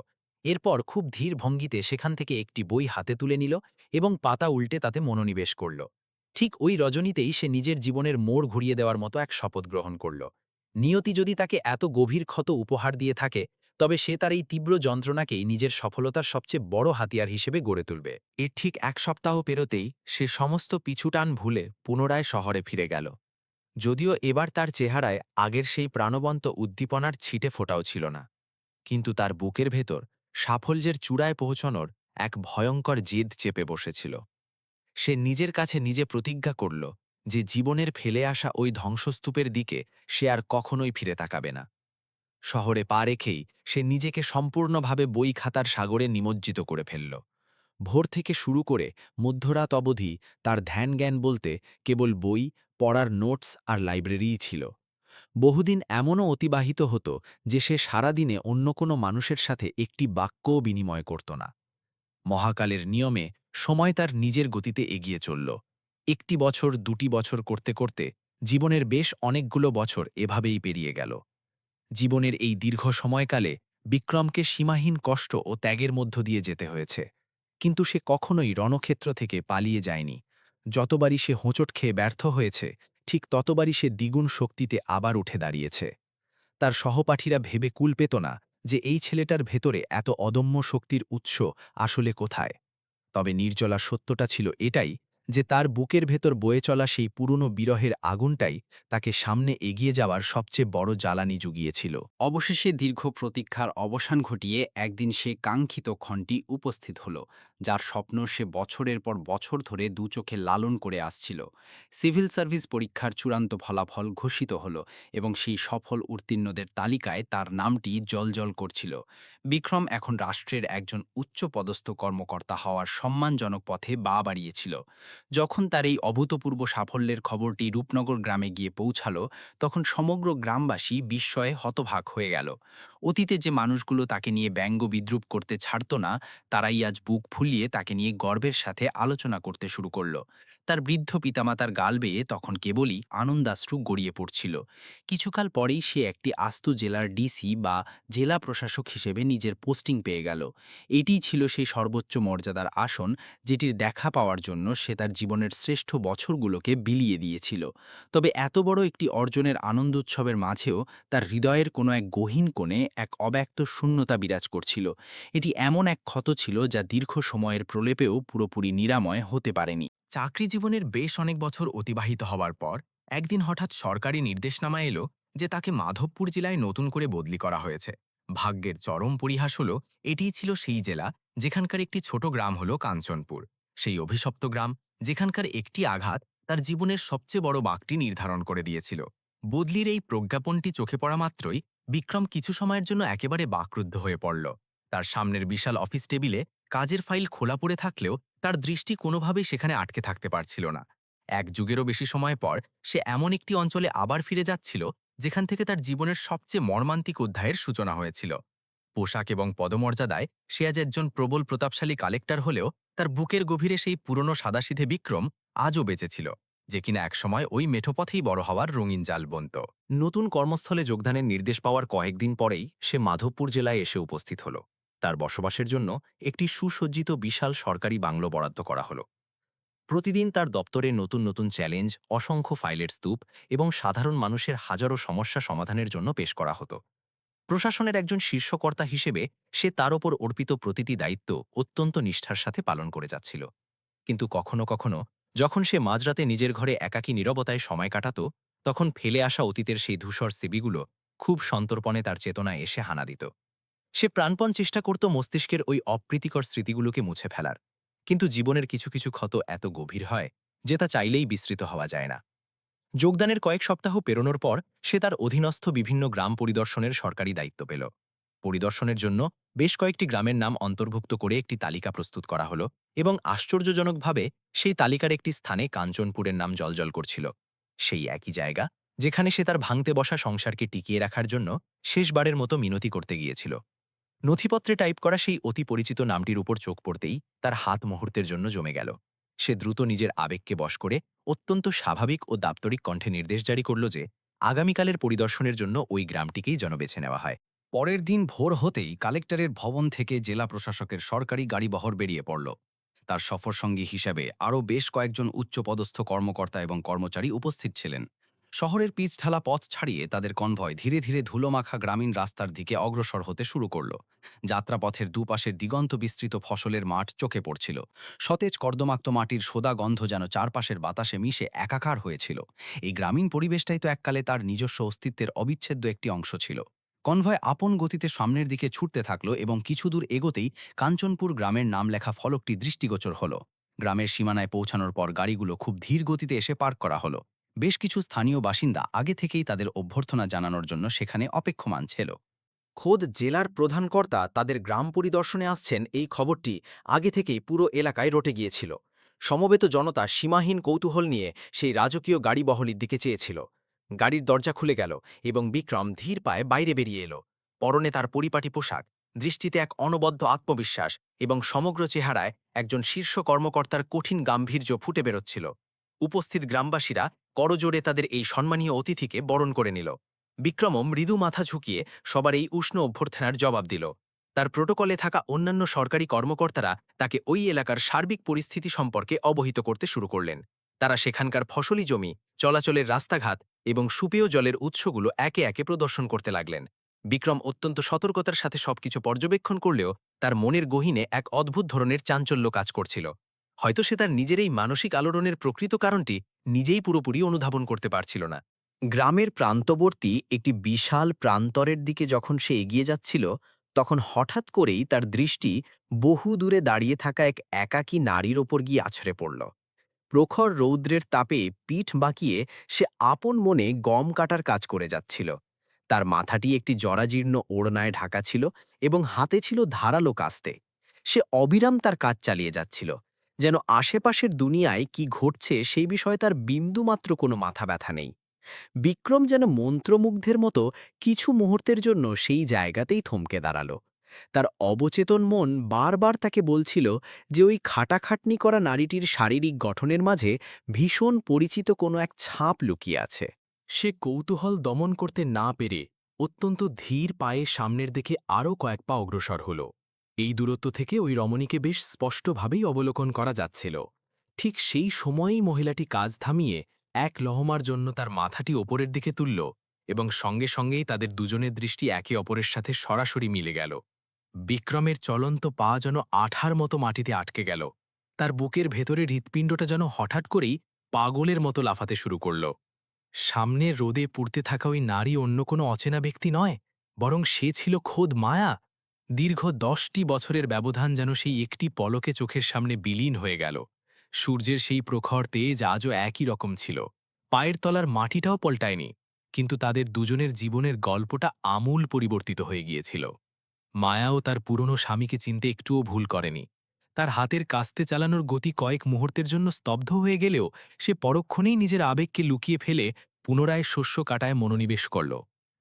এরপর খুব ধীর ভঙ্গিতে সেখান থেকে একটি বই হাতে তুলে নিল এবং পাতা উল্টে তাতে মনোনিবেশ করল। ঠিক ওই রজনীতেই সে নিজের জীবনের মোড় ঘুরিয়ে দেওয়ার মতো এক শপথ গ্রহণ করল। নিয়তি যদি তাকে এত গভীর ক্ষত উপহার দিয়ে থাকে তবে সে তার এই তীব্র যন্ত্রণাকেই নিজের সফলতার সবচেয়ে বড় হাতিয়ার হিসেবে গড়ে তুলবে। এর ঠিক এক সপ্তাহ পেরোতেই সে সমস্ত পিছুটান ভুলে পুনরায় শহরে ফিরে গেল। যদিও এবার তার চেহারায় আগের সেই প্রাণবন্ত উদ্দীপনার ছিটে ফোটাও ছিল না, কিন্তু তার বুকের ভেতর সাফল্যের চূড়ায় পৌঁছানোর এক ভয়ঙ্কর জেদ চেপে বসেছিল। সে নিজের কাছে নিজে প্রতিজ্ঞা করল যে জীবনের ফেলে আসা ওই ধ্বংসস্তূপের দিকে সে আর কখনোই ফিরে তাকাবে না। শহরে পা রেখেই সে নিজেকে সম্পূর্ণভাবে বই খাতার সাগরে নিমজ্জিত করে ফেলল। ভোর থেকে শুরু করে মধ্যরাত অবধি তার ধ্যান জ্ঞান বলতে কেবল বই পড়ার নোটস আর লাইব্রেরিই ছিল। বহুদিন এমনও অতিবাহিত হতো যে সে সারাদিনে অন্য কোনো মানুষের সাথে একটি বাক্যও বিনিময় করত না। মহাকালের নিয়মে সময় তার নিজের গতিতে এগিয়ে চলল। একটি বছর, দুটি বছর করতে করতে জীবনের বেশ অনেকগুলো বছর এভাবেই পেরিয়ে গেল। জীবনের এই দীর্ঘ সময়কালে বিক্রমকে সীমাহীন কষ্ট ও ত্যাগের মধ্য দিয়ে যেতে হয়েছে, কিন্তু সে কখনোই রণক্ষেত্র থেকে পালিয়ে যায়নি। যতবারই সে হোঁচট খেয়ে ব্যর্থ হয়েছে, ঠিক ততবারই সে দ্বিগুণ শক্তিতে আবার উঠে দাঁড়িয়েছে। তার সহপাঠীরা ভেবে কুল পেত না যে এই ছেলেটার ভেতরে এত অদম্য শক্তির উৎস আসলে কোথায়। তবে নির্জলা সত্যটা ছিল এটাই যে তার বুকের ভেতর বয়ে চলা সেই পুরনো বিরহের আগুনটাই তাকে সামনে এগিয়ে যাওয়ার সবচেয়ে বড় জ্বালানি জুগিয়েছিল। অবশেষে দীর্ঘ প্রতীক্ষার অবসান ঘটিয়ে একদিন সে কাঙ্ক্ষিত ক্ষণটি উপস্থিত হল, যার স্বপ্ন সে বছরের পর বছর ধরে দু চোখে লালন করে আসছিল। সিভিল সার্ভিস পরীক্ষার চূড়ান্ত ফলাফল ঘোষিত হল এবং সেই সফল উত্তীর্ণদের তালিকায় তার নামটি জ্বলজ্বল করছিল। বিক্রম এখন রাষ্ট্রের একজন উচ্চপদস্থ কর্মকর্তা হওয়ার সম্মানজনক পথে পা বাড়িয়েছিল। যখন তার এই অভূতপূর্ব সাফল্যের খবরটি রূপনগর গ্রামে গিয়ে পৌঁছালো, তখন সমগ্র গ্রামবাসী বিস্ময়ে হতবাক হয়ে গেল। অতীতে যে মানুষগুলো তাকে নিয়ে ব্যঙ্গ বিদ্রূপ করতে ছাড়ত না, তারাই আজ বুক ফুলিয়ে তাকে নিয়ে গর্বের সাথে আলোচনা করতে শুরু করল। তার বৃদ্ধ পিতামাতার গাল বেয়ে তখন কেবলই আনন্দাশ্রু গড়িয়ে পড়ছিল। কিছুকাল পরেই সে একটি আস্ত জেলার ডিসি বা জেলা প্রশাসক হিসেবে নিজের পোস্টিং পেয়ে গেল। এটিই ছিল সেই সর্বোচ্চ মর্যাদার আসন, যেটির দেখা পাওয়ার জন্য সে তার জীবনের শ্রেষ্ঠ বছরগুলোকে বিলিয়ে দিয়েছিল। তবে এত বড় একটি অর্জনের আনন্দোৎসবের মাঝেও তার হৃদয়ের কোনো এক গহীন কোণে এক অব্যক্ত শূন্যতা বিরাজ করছিল। এটি এমন এক ক্ষত ছিল যা দীর্ঘ সময়ের প্রলেপেও পুরোপুরি নিরাময় হতে পারেনি। চাকরি জীবনের বেশ অনেক বছর অতিবাহিত হওয়ার পর একদিন হঠাৎ সরকারি নির্দেশনামা এলো যে তাকে মাধবপুর জেলায় নতুন করে বদলি করা হয়েছে। ভাগ্যের চরম পরিহাস হলো এটিই ছিল সেই জেলা যেখানকার একটি ছোট গ্রাম হলো কাঞ্চনপুর, সেই অভিশপ্ত গ্রাম যেখানকার একটি আঘাত তার জীবনের সবচেয়ে বড় বাঁকটি নির্ধারণ করে দিয়েছিল। বদলির এই প্রজ্ঞাপনটি চোখে পড়া মাত্রই বিক্রম কিছু সময়ের জন্য একেবারে বাকরুদ্ধ হয়ে পড়ল। তার সামনের বিশাল অফিস টেবিলে কাজের ফাইল খোলা পড়ে থাকলেও তার দৃষ্টি কোনোভাবেই সেখানে আটকে থাকতে পারছিল না। এক যুগেরও বেশি সময় পর সে এমন একটি অঞ্চলে আবার ফিরে যাচ্ছিল যেখান থেকে তার জীবনের সবচেয়ে মর্মান্তিক অধ্যায়ের সূচনা হয়েছিল। পোশাক এবং পদমর্যাদায় সে আজ একজন প্রবল প্রতাপশালী কালেক্টর হলেও তার বুকের গভীরে সেই পুরনো সাদাসিধে বিক্রম আজও বেঁচেছিল, যে কিনা একসময় ওই মেঠোপথেই বড় হওয়ার রঙিন জাল বুনত। নতুন কর্মস্থলে যোগদানের নির্দেশ পাওয়ার কয়েকদিন পরেই সে মাধবপুর জেলায় এসে উপস্থিত হল। তার বসবাসের জন্য একটি সুসজ্জিত বিশাল সরকারি বাংলো বরাদ্দ করা হলো। প্রতিদিন তার দপ্তরে নতুন নতুন চ্যালেঞ্জ, অসংখ্য ফাইলের স্তূপ এবং সাধারণ মানুষের হাজারো সমস্যা সমাধানের জন্য পেশ করা হতো। প্রশাসনের একজন শীর্ষকর্তা হিসেবে সে তার ওপর অর্পিত প্রতিটি দায়িত্ব অত্যন্ত নিষ্ঠার সাথে পালন করে যাচ্ছিল। কিন্তু কখনো কখনো যখন সে মাঝরাতে নিজের ঘরে একাকী নীরবতায় সময় কাটাত, তখন ফেলে আসা অতীতের সেই ধূসর সিবিগুলো খুব সন্তর্পণে তার চেতনায় এসে হানা দিত। সে প্রাণপণ চেষ্টা করত মস্তিষ্কের ওই অপ্রীতিকর স্মৃতিগুলোকে মুছে ফেলার, কিন্তু জীবনের কিছু কিছু ক্ষত এত গভীর হয় যে তা চাইলেই বিস্তৃত হওয়া যায় না। যোগদানের কয়েক সপ্তাহ পেরোনোর পর সে তার অধীনস্থ বিভিন্ন গ্রাম পরিদর্শনের সরকারি দায়িত্ব পেল। পরিদর্শনের জন্য বেশ কয়েকটি গ্রামের নাম অন্তর্ভুক্ত করে একটি তালিকা প্রস্তুত করা হলো এবং আশ্চর্যজনকভাবে সেই তালিকার একটি স্থানে কাঞ্চনপুরের নাম জ্বলজ্বল করছিল। সেই একই জায়গা যেখানে সে তার ভাঙতে বসা সংসারকে টিকিয়ে রাখার জন্য শেষবারের মতো মিনতি করতে গিয়েছিল। নথিপত্রে টাইপ করা সেই অতি পরিচিত নামটির উপর চোখ পড়তেই তার হাত মুহূর্তের জন্য জমে গেল। সে দ্রুত নিজের আবেগকে বশ করে অত্যন্ত স্বাভাবিক ও দাপ্তরিক কণ্ঠে নির্দেশ জারি করল যে আগামীকালের পরিদর্শনের জন্য ওই গ্রামটিকেই যেন বেছে নেওয়া হয়। পরের দিন ভোর হতেই কালেক্টরের ভবন থেকে জেলা প্রশাসকের সরকারি গাড়িবহর বেরিয়ে পড়ল। তার সফরসঙ্গী হিসাবে আরও বেশ কয়েকজন উচ্চপদস্থ কর্মকর্তা এবং কর্মচারী উপস্থিত ছিলেন। শহরের পিচঢালা পথ ছাড়িয়ে তাদের কনভয় ধীরে ধীরে ধুলোমাখা গ্রামীণ রাস্তার দিকে অগ্রসর হতে শুরু করল। যাত্রাপথের দুপাশের দিগন্ত বিস্তৃত ফসলের মাঠ চোখে পড়ছিল। সতেজ কর্দমাক্ত মাটির সোদা গন্ধ যেন চারপাশের বাতাসে মিশে একাকার হয়েছিল। এই গ্রামীণ পরিবেশটাই তো এককালে তার নিজস্ব অস্তিত্বের অবিচ্ছেদ্য একটি অংশ ছিল। কনভয় আপন গতিতে সামনের দিকে ছুটতে থাকল এবং কিছু দূর এগোতেই কাঞ্চনপুর গ্রামের নাম লেখা ফলকটি দৃষ্টিগোচর হল। গ্রামের সীমানায় পৌঁছানোর পর গাড়িগুলো খুব ধীর গতিতে এসে পার্ক করা হলো। বেশ কিছু স্থানীয় বাসিন্দা আগে থেকেই তাদের অভ্যর্থনা জানানোর জন্য সেখানে অপেক্ষমান ছিল। খোদ জেলার প্রধান কর্তা তাদের গ্রাম পরিদর্শনে আসছেন, এই খবরটি আগে থেকেই পুরো এলাকায় রটে গিয়েছিল। সমবেত জনতা সীমাহীন কৌতূহল নিয়ে সেই রাজকীয় গাড়িবহলির দিকে চেয়েছিল। গাড়ির দরজা খুলে গেল এবং বিক্রম ধীর পায়ে বাইরে বেরিয়ে এলো। পরনে তার পরিপাটি পোশাক, দৃষ্টিতে এক অনবদ্য আত্মবিশ্বাস এবং সমগ্র চেহারায় একজন শীর্ষ কর্মকর্তার কঠিন গাম্ভীর্য ফুটে বেরোচ্ছিল। উপস্থিত গ্রামবাসীরা করজোড়ে তাদের এই সম্মানীয় অতিথিকে বরণ করে নিল। বিক্রমও মৃদু মাথা ঝুঁকিয়ে সবার এই উষ্ণ অভ্যর্থনার জবাব দিল। তার প্রোটোকলে থাকা অন্যান্য সরকারি কর্মকর্তারা তাকে ওই এলাকার সার্বিক পরিস্থিতি সম্পর্কে অবহিত করতে শুরু করলেন। তারা সেখানকার ফসলি জমি, চলাচলের রাস্তাঘাট এবং সুপেয় জলের উৎসগুলো একে একে প্রদর্শন করতে লাগলেন। বিক্রম অত্যন্ত সতর্কতার সাথে সবকিছু পর্যবেক্ষণ করলেও তার মনের গহীনে এক অদ্ভুত ধরনের চাঞ্চল্য কাজ করছিল। হয়তো সে তার নিজের এই মানসিক আলোড়নের প্রকৃত কারণটি নিজেই পুরোপুরি অনুধাবন করতে পারছিল না। গ্রামের প্রান্তবর্তী একটি বিশাল প্রান্তরের দিকে যখন সে এগিয়ে যাচ্ছিল, তখন হঠাৎ করেই তার দৃষ্টি বহু দূরে দাঁড়িয়ে থাকা এক একাকী নারীর ওপর গিয়ে আছড়ে পড়ল। প্রখর রৌদ্রের তাপে পিঠ বাঁকিয়ে সে আপন মনে গম কাটার কাজ করে যাচ্ছিল। তার মাথাটি একটি জরাজীর্ণ ওড়নায় ঢাকা ছিল এবং হাতে ছিল ধারালো কাস্তে। সে অবিরাম তার কাজ চালিয়ে যাচ্ছিল, যেন আশেপাশের দুনিয়ায় কি ঘটছে সেই বিষয়ে তার বিন্দুমাত্র কোনো মাথা ব্যথা নেই। বিক্রম যেন মন্ত্রমুগ্ধের মতো কিছু মুহূর্তের জন্য সেই জায়গাতেই থমকে দাঁড়াল। তার অবচেতন মন বারবার তাকে বলছিল যে ওই খাটাখাটনি করা নারীটির শারীরিক গঠনের মাঝে ভীষণ পরিচিত কোনো এক ছাপ লুকিয়ে আছে। সে কৌতূহল দমন করতে না পেরে অত্যন্ত ধীর পায়ে সামনের দিকে আরও কয়েক পা অগ্রসর হল। এই দূরত্ব থেকে ওই রমণীকে বেশ স্পষ্টভাবেই অবলোকন করা যাচ্ছিল। ঠিক সেই সময়েই মহিলাটি কাজ থামিয়ে এক লহমার জন্য তার মাথাটি ওপরের দিকে তুলল এবং সঙ্গে সঙ্গেই তাদের দুজনের দৃষ্টি একে অপরের সাথে সরাসরি মিলে গেল। বিক্রমের চলন্ত পা যেন আঠার মতো মাটিতে আটকে গেল। তার বুকের ভেতরে হৃৎপিণ্ডটা যেন হঠাৎ করেই পাগলের মতো লাফাতে শুরু করল। সামনের রোদে পুড়তে থাকা ওই নারী অন্য কোনো অচেনা ব্যক্তি নয়, বরং সে ছিল খোদ মায়া। দীর্ঘ 10টি বছরের ব্যবধান যেন সেই একটি পলকে চোখের সামনে বিলীন হয়ে গেল। সূর্যের সেই প্রখর তেজ আজও একই রকম ছিল, পায়ের তলার মাটিটাও পল্টায়নি, কিন্তু তাদের দুজনের জীবনের গল্পটা আমূল পরিবর্তিত হয়ে গিয়েছিল। মায়াও তার পুরনো স্বামীকে চিনতে একটুও ভুল করেনি। তার হাতের কাস্তে চালানোর গতি কয়েক মুহূর্তের জন্য স্তব্ধ হয়ে গেলেও সে পরক্ষণেই নিজের আবেগকে লুকিয়ে ফেলে পুনরায় শস্য কাটায় মনোনিবেশ করল,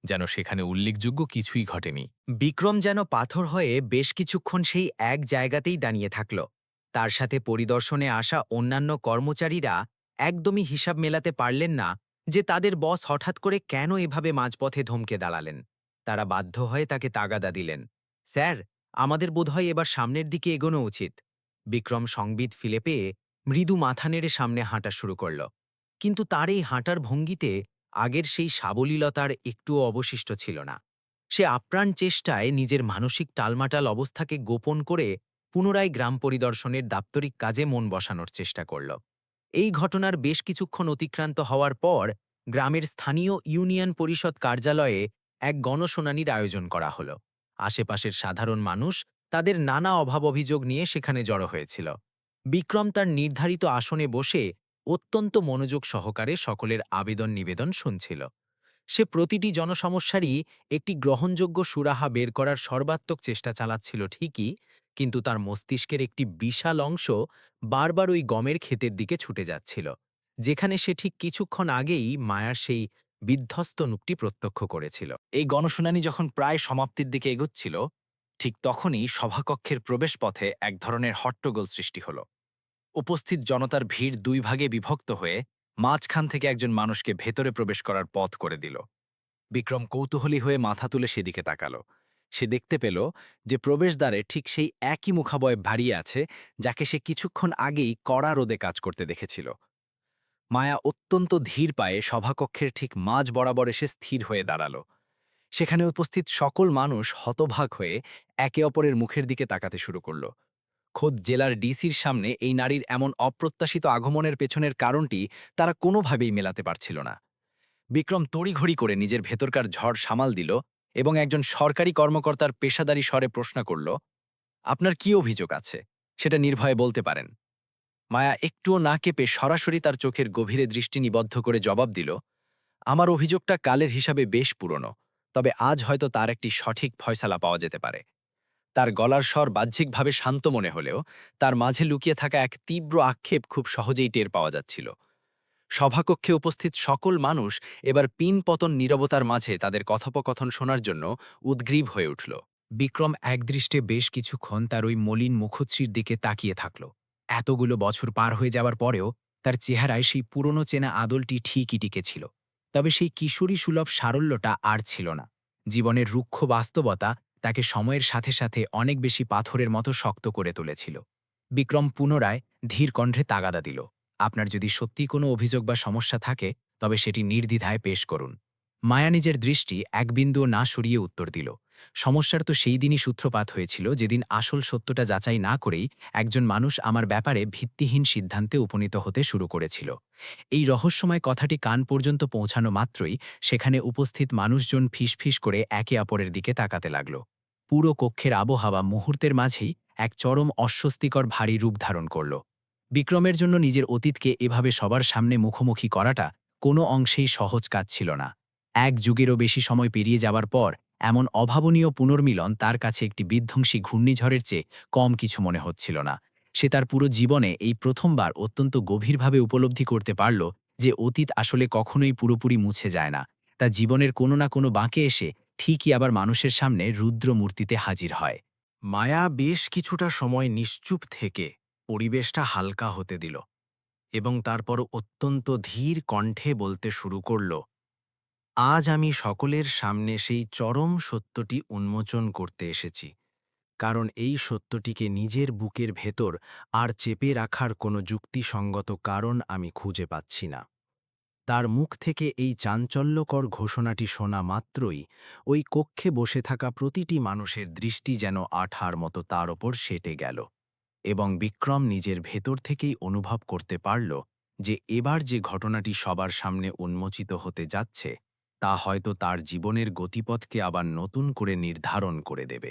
যেন সেখানে উল্লেখযোগ্য কিছুই ঘটেনি। বিক্রম যেন পাথর হয়ে বেশ কিছুক্ষণ সেই এক জায়গাতেই দাঁড়িয়ে থাকল। তার সাথে পরিদর্শনে আসা অন্যান্য কর্মচারীরা একদমই হিসাব মেলাতে পারলেন না যে তাদের বস হঠাৎ করে কেন এভাবে মাঝপথে ধমকে দাঁড়ালেন। তারা বাধ্য হয়ে তাকে তাগাদা দিলেন, স্যার, আমাদের বোধহয় এবার সামনের দিকে এগোনো উচিত। বিক্রম সংবিদ ফিরে পেয়ে মৃদু মাথা নেড়ে সামনে হাঁটা শুরু করল, কিন্তু তার এই হাঁটার ভঙ্গিতে আগের সেই সাবলীলতার একটুও অবশিষ্ট ছিল না। সে আপ্রাণ চেষ্টায় নিজের মানসিক টালমাটাল অবস্থাকে গোপন করে পুনরায় গ্রাম পরিদর্শনের দাপ্তরিক কাজে মন বসানোর চেষ্টা করল। এই ঘটনার বেশ কিছুক্ষণ অতিক্রান্ত হওয়ার পর গ্রামের স্থানীয় ইউনিয়ন পরিষদ কার্যালয়ে এক গণশুনানির আয়োজন করা হল। আশেপাশের সাধারণ মানুষ তাদের নানা অভাব অভিযোগ নিয়ে সেখানে জড়ো হয়েছিল। বিক্রম তার নির্ধারিত আসনে বসে অত্যন্ত মনোযোগ সহকারে সকলের আবেদন নিবেদন শুনছিল। সে প্রতিটি জনসমস্যারই একটি গ্রহণযোগ্য সুরাহা বের করার সর্বাত্মক চেষ্টা চালাচ্ছিল ঠিকই, কিন্তু তার মস্তিষ্কের একটি বিশাল অংশ বারবার ওই গমের ক্ষেতের দিকে ছুটে যাচ্ছিল, যেখানে সে ঠিক কিছুক্ষণ আগেই মায়ার সেই বিধ্বস্ত নুকটি প্রত্যক্ষ করেছিল। এই গণশুনানি যখন প্রায় সমাপ্তির দিকে এগোচ্ছিল, ঠিক তখনই সভাকক্ষের প্রবেশপথে এক ধরনের হট্টগোল সৃষ্টি হল। উপস্থিত জনতার ভিড় দুই ভাগে বিভক্ত হয়ে মাঝখান থেকে একজন মানুষকে ভেতরে প্রবেশ করার পথ করে দিল। বিক্রম কৌতূহলী হয়ে মাথা তুলে সেদিকে তাকাল। সে দেখতে পেল যে প্রবেশদ্বারে ঠিক সেই একই মুখাবয় ভারিয়ে আছে যাকে সে কিছুক্ষণ আগেই কড়া রোদে কাজ করতে দেখেছিল। মায়া অত্যন্ত ধীর পায়ে সভাকক্ষের ঠিক মাঝ বরাবর এসে স্থির হয়ে দাঁড়াল। সেখানে উপস্থিত সকল মানুষ হতভাগ হয়ে একে অপরের মুখের দিকে তাকাতে শুরু করল। খোদ জেলার ডিসির সামনে এই নারীর এমন অপ্রত্যাশিত আগমনের পেছনের কারণটি তারা কোনোভাবেই মেলাতে পারছিল না। বিক্রম তড়িঘড়ি করে নিজের ভেতরকার ঝড় সামাল দিল এবং একজন সরকারি কর্মকর্তার পেশাদারি স্বরে প্রশ্ন করল, আপনার কি অভিযোগ আছে, সেটা নির্ভয়ে বলতে পারেন। মায়া একটুও না কেঁপে সরাসরি তার চোখের গভীরে দৃষ্টি নিবদ্ধ করে জবাব দিল, আমার অভিযোগটা কালের হিসাবে বেশ পুরনো, তবে আজ হয়তো তার একটি সঠিক ফয়সালা পাওয়া যেতে পারে। তার গলার স্বর বাহ্যিকভাবে শান্ত মনে হলেও তার মাঝে লুকিয়ে থাকা এক তীব্র আক্ষেপ খুব সহজেই টের পাওয়া যাচ্ছিল। সভাকক্ষে উপস্থিত সকল মানুষ এবার পিনপতন নীরবতার মাঝে তাদের কথোপকথন শোনার জন্য উদ্গ্রীব হয়ে উঠল। বিক্রম একদৃষ্টে বেশ কিছুক্ষণ তার ওই মলিন মুখশ্রীর দিকে তাকিয়ে থাকল। এতগুলো বছর পার হয়ে যাওয়ার পরেও তার চেহারায় সেই পুরনো চেনা আদলটি ঠিকই টিকেছিল, তবে সেই কিশোরী সুলভ সারল্যটা আর ছিল না। জীবনের রুক্ষ বাস্তবতা তাকে সময়ের সাথে সাথে অনেক বেশি পাথরের মতো শক্ত করে তুলেছিল। বিক্রম পুনরায় ধীর কণ্ঠে তাগাদা দিল, আপনার যদি সত্যি কোনো অভিযোগ বা সমস্যা থাকে তবে সেটি নির্দ্বিধায় পেশ করুন। মায়া নিজের দৃষ্টি এক বিন্দুও না সরিয়ে উত্তর দিল, সমস্যার তো সেই দিনই সূত্রপাত হয়েছিল যেদিন আসল সত্যটা যাচাই না করেই একজন মানুষ আমার ব্যাপারে ভিত্তিহীন সিদ্ধান্তে উপনীত হতে শুরু করেছিল। এই রহস্যময় কথাটি কান পর্যন্ত পৌঁছানো মাত্রই সেখানে উপস্থিত মানুষজন ফিসফিস করে একে অপরের দিকে তাকাতে লাগল। পুরো কক্ষের আবহাওয়া মুহূর্তের মাঝেই এক চরম অস্বস্তিকর ভারী রূপ ধারণ করল। বিক্রমের জন্য নিজের অতীতকে এভাবে সবার সামনে মুখোমুখি করাটা কোনো অংশেই সহজ কাজ ছিল না। এক যুগেরও বেশি সময় পেরিয়ে যাওয়ার পর এমন অভাবনীয় পুনর্মিলন তার কাছে একটি বিধ্বংসী ঘূর্ণিঝড়ের চেয়ে কম কিছু মনে হচ্ছিল না। সে তার পুরো জীবনে এই প্রথমবার অত্যন্ত গভীরভাবে উপলব্ধি করতে পারল যে অতীত আসলে কখনোই পুরোপুরি মুছে যায় না, তা জীবনের কোনো না কোনো বাঁকে এসে ঠিকই আবার মানুষের সামনে রুদ্র মূর্তিতে হাজির হয়। মায়া বেশ কিছুটা সময় নিশ্চুপ থেকে পরিবেশটা হালকা হতে দিল এবং তারপর অত্যন্ত ধীর কণ্ঠে বলতে শুরু করল, আজ আমি সকলের সামনে সেই চরম সত্যটি উন্মোচন করতে এসেছি, কারণ এই সত্যটিকে নিজের বুকের ভেতর আর চেপে রাখার কোনো যুক্তিসঙ্গত কারণ আমি খুঁজে পাচ্ছি না। তার মুখ থেকে এই চাঞ্চল্যকর ঘোষণাটি শোনা মাত্রই ওই কক্ষে বসে থাকা প্রতিটি মানুষের দৃষ্টি যেন আঠার মতো তার ওপর সেটে গেল, এবং বিক্রম নিজের ভেতর থেকেই অনুভব করতে পারল যে এবার যে ঘটনাটি সবার সামনে উন্মোচিত হতে যাচ্ছে তা হয়তো তার জীবনের গতিপথকে আবার নতুন করে নির্ধারণ করে দেবে।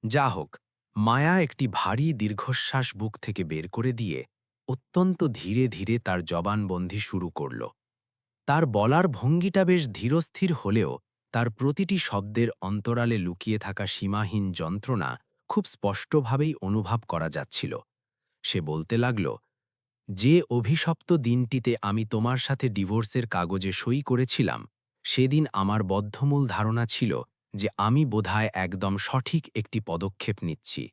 যা হোক, মায়া একটি ভারী দীর্ঘশ্বাস বুক থেকে বের করে দিয়ে অত্যন্ত ধীরে ধীরে তার জবানবন্দি শুরু করল। তার বলার ভঙ্গিটা বেশ ধীরস্থির হলেও তার প্রতিটি শব্দের অন্তরালে লুকিয়ে থাকা সীমাহীন যন্ত্রণা খুব স্পষ্টভাবেই অনুভব করা যাচ্ছিল। সে বলতে লাগল, যে অভিশপ্ত দিনটিতে আমি তোমার সাথে ডিভোর্সের কাগজে সই করেছিলাম, সেদিন আমার বদ্ধমূল ধারণা ছিল যে আমি বোধহয় একদম সঠিক একটি পদক্ষেপ নিচ্ছি।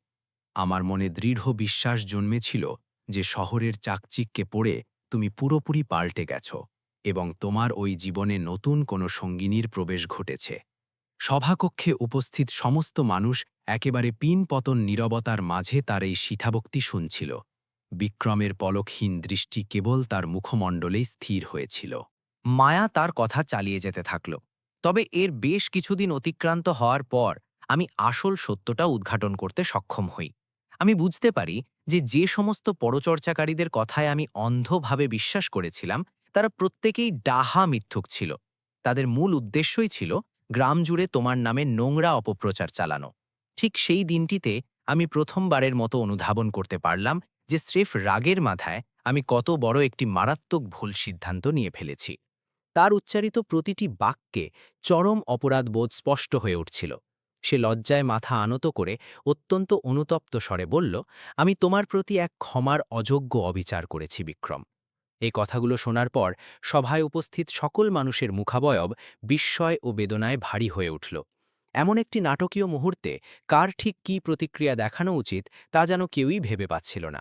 আমার মনে দৃঢ় বিশ্বাস জন্মেছিল যে শহরের চাকচিক্যে পড়ে তুমি পুরোপুরি পাল্টে গেছ এবং তোমার ওই জীবনে নতুন কোনো সঙ্গিনীর প্রবেশ ঘটেছে। সভাকক্ষে উপস্থিত সমস্ত মানুষ একেবারে পিনপতন নীরবতার মাঝে তার এই শিঠাভক্তি শুনছিল। বিক্রমের পলকহীন দৃষ্টি কেবল তার মুখমণ্ডলেই স্থির হয়েছিল। মায়া তার কথা চালিয়ে যেতে থাকল। তবে এর বেশ কিছুদিন অতিক্রান্ত হওয়ার পর আমি আসল সত্যটা উদ্ঘাটন করতে সক্ষম হই। আমি বুঝতে পারি যে যে সমস্ত পরচর্চাকারীদের কথায় আমি অন্ধভাবে বিশ্বাস করেছিলাম তারা প্রত্যেকেই ডাহা মিথ্যুক ছিল। তাদের মূল উদ্দেশ্যই ছিল গ্রাম জুড়ে তোমার নামে নোংরা অপপ্রচার চালানো। ঠিক সেই দিনটিতে আমি প্রথমবারের মতো অনুধাবন করতে পারলাম যে স্রেফ রাগের মাথায় আমি কত বড় একটি মারাত্মক ভুল সিদ্ধান্ত নিয়ে ফেলেছি। তার উচ্চারিত প্রতিটি বাক্যে চরম অপরাধবোধ স্পষ্ট হয়ে উঠছিল। সে লজ্জায় মাথা আনত করে অত্যন্ত অনুতপ্ত স্বরে বলল, আমি তোমার প্রতি এক ক্ষমার অযোগ্য অবিচার করেছি বিক্রম। এই কথাগুলো শোনার পর সভায় উপস্থিত সকল মানুষের মুখাবয়ব বিস্ময় ও বেদনায় ভারী হয়ে উঠল। এমন একটি নাটকীয় মুহূর্তে কার ঠিক কী প্রতিক্রিয়া দেখানো উচিত তা যেন কেউই ভেবে পাচ্ছিল না।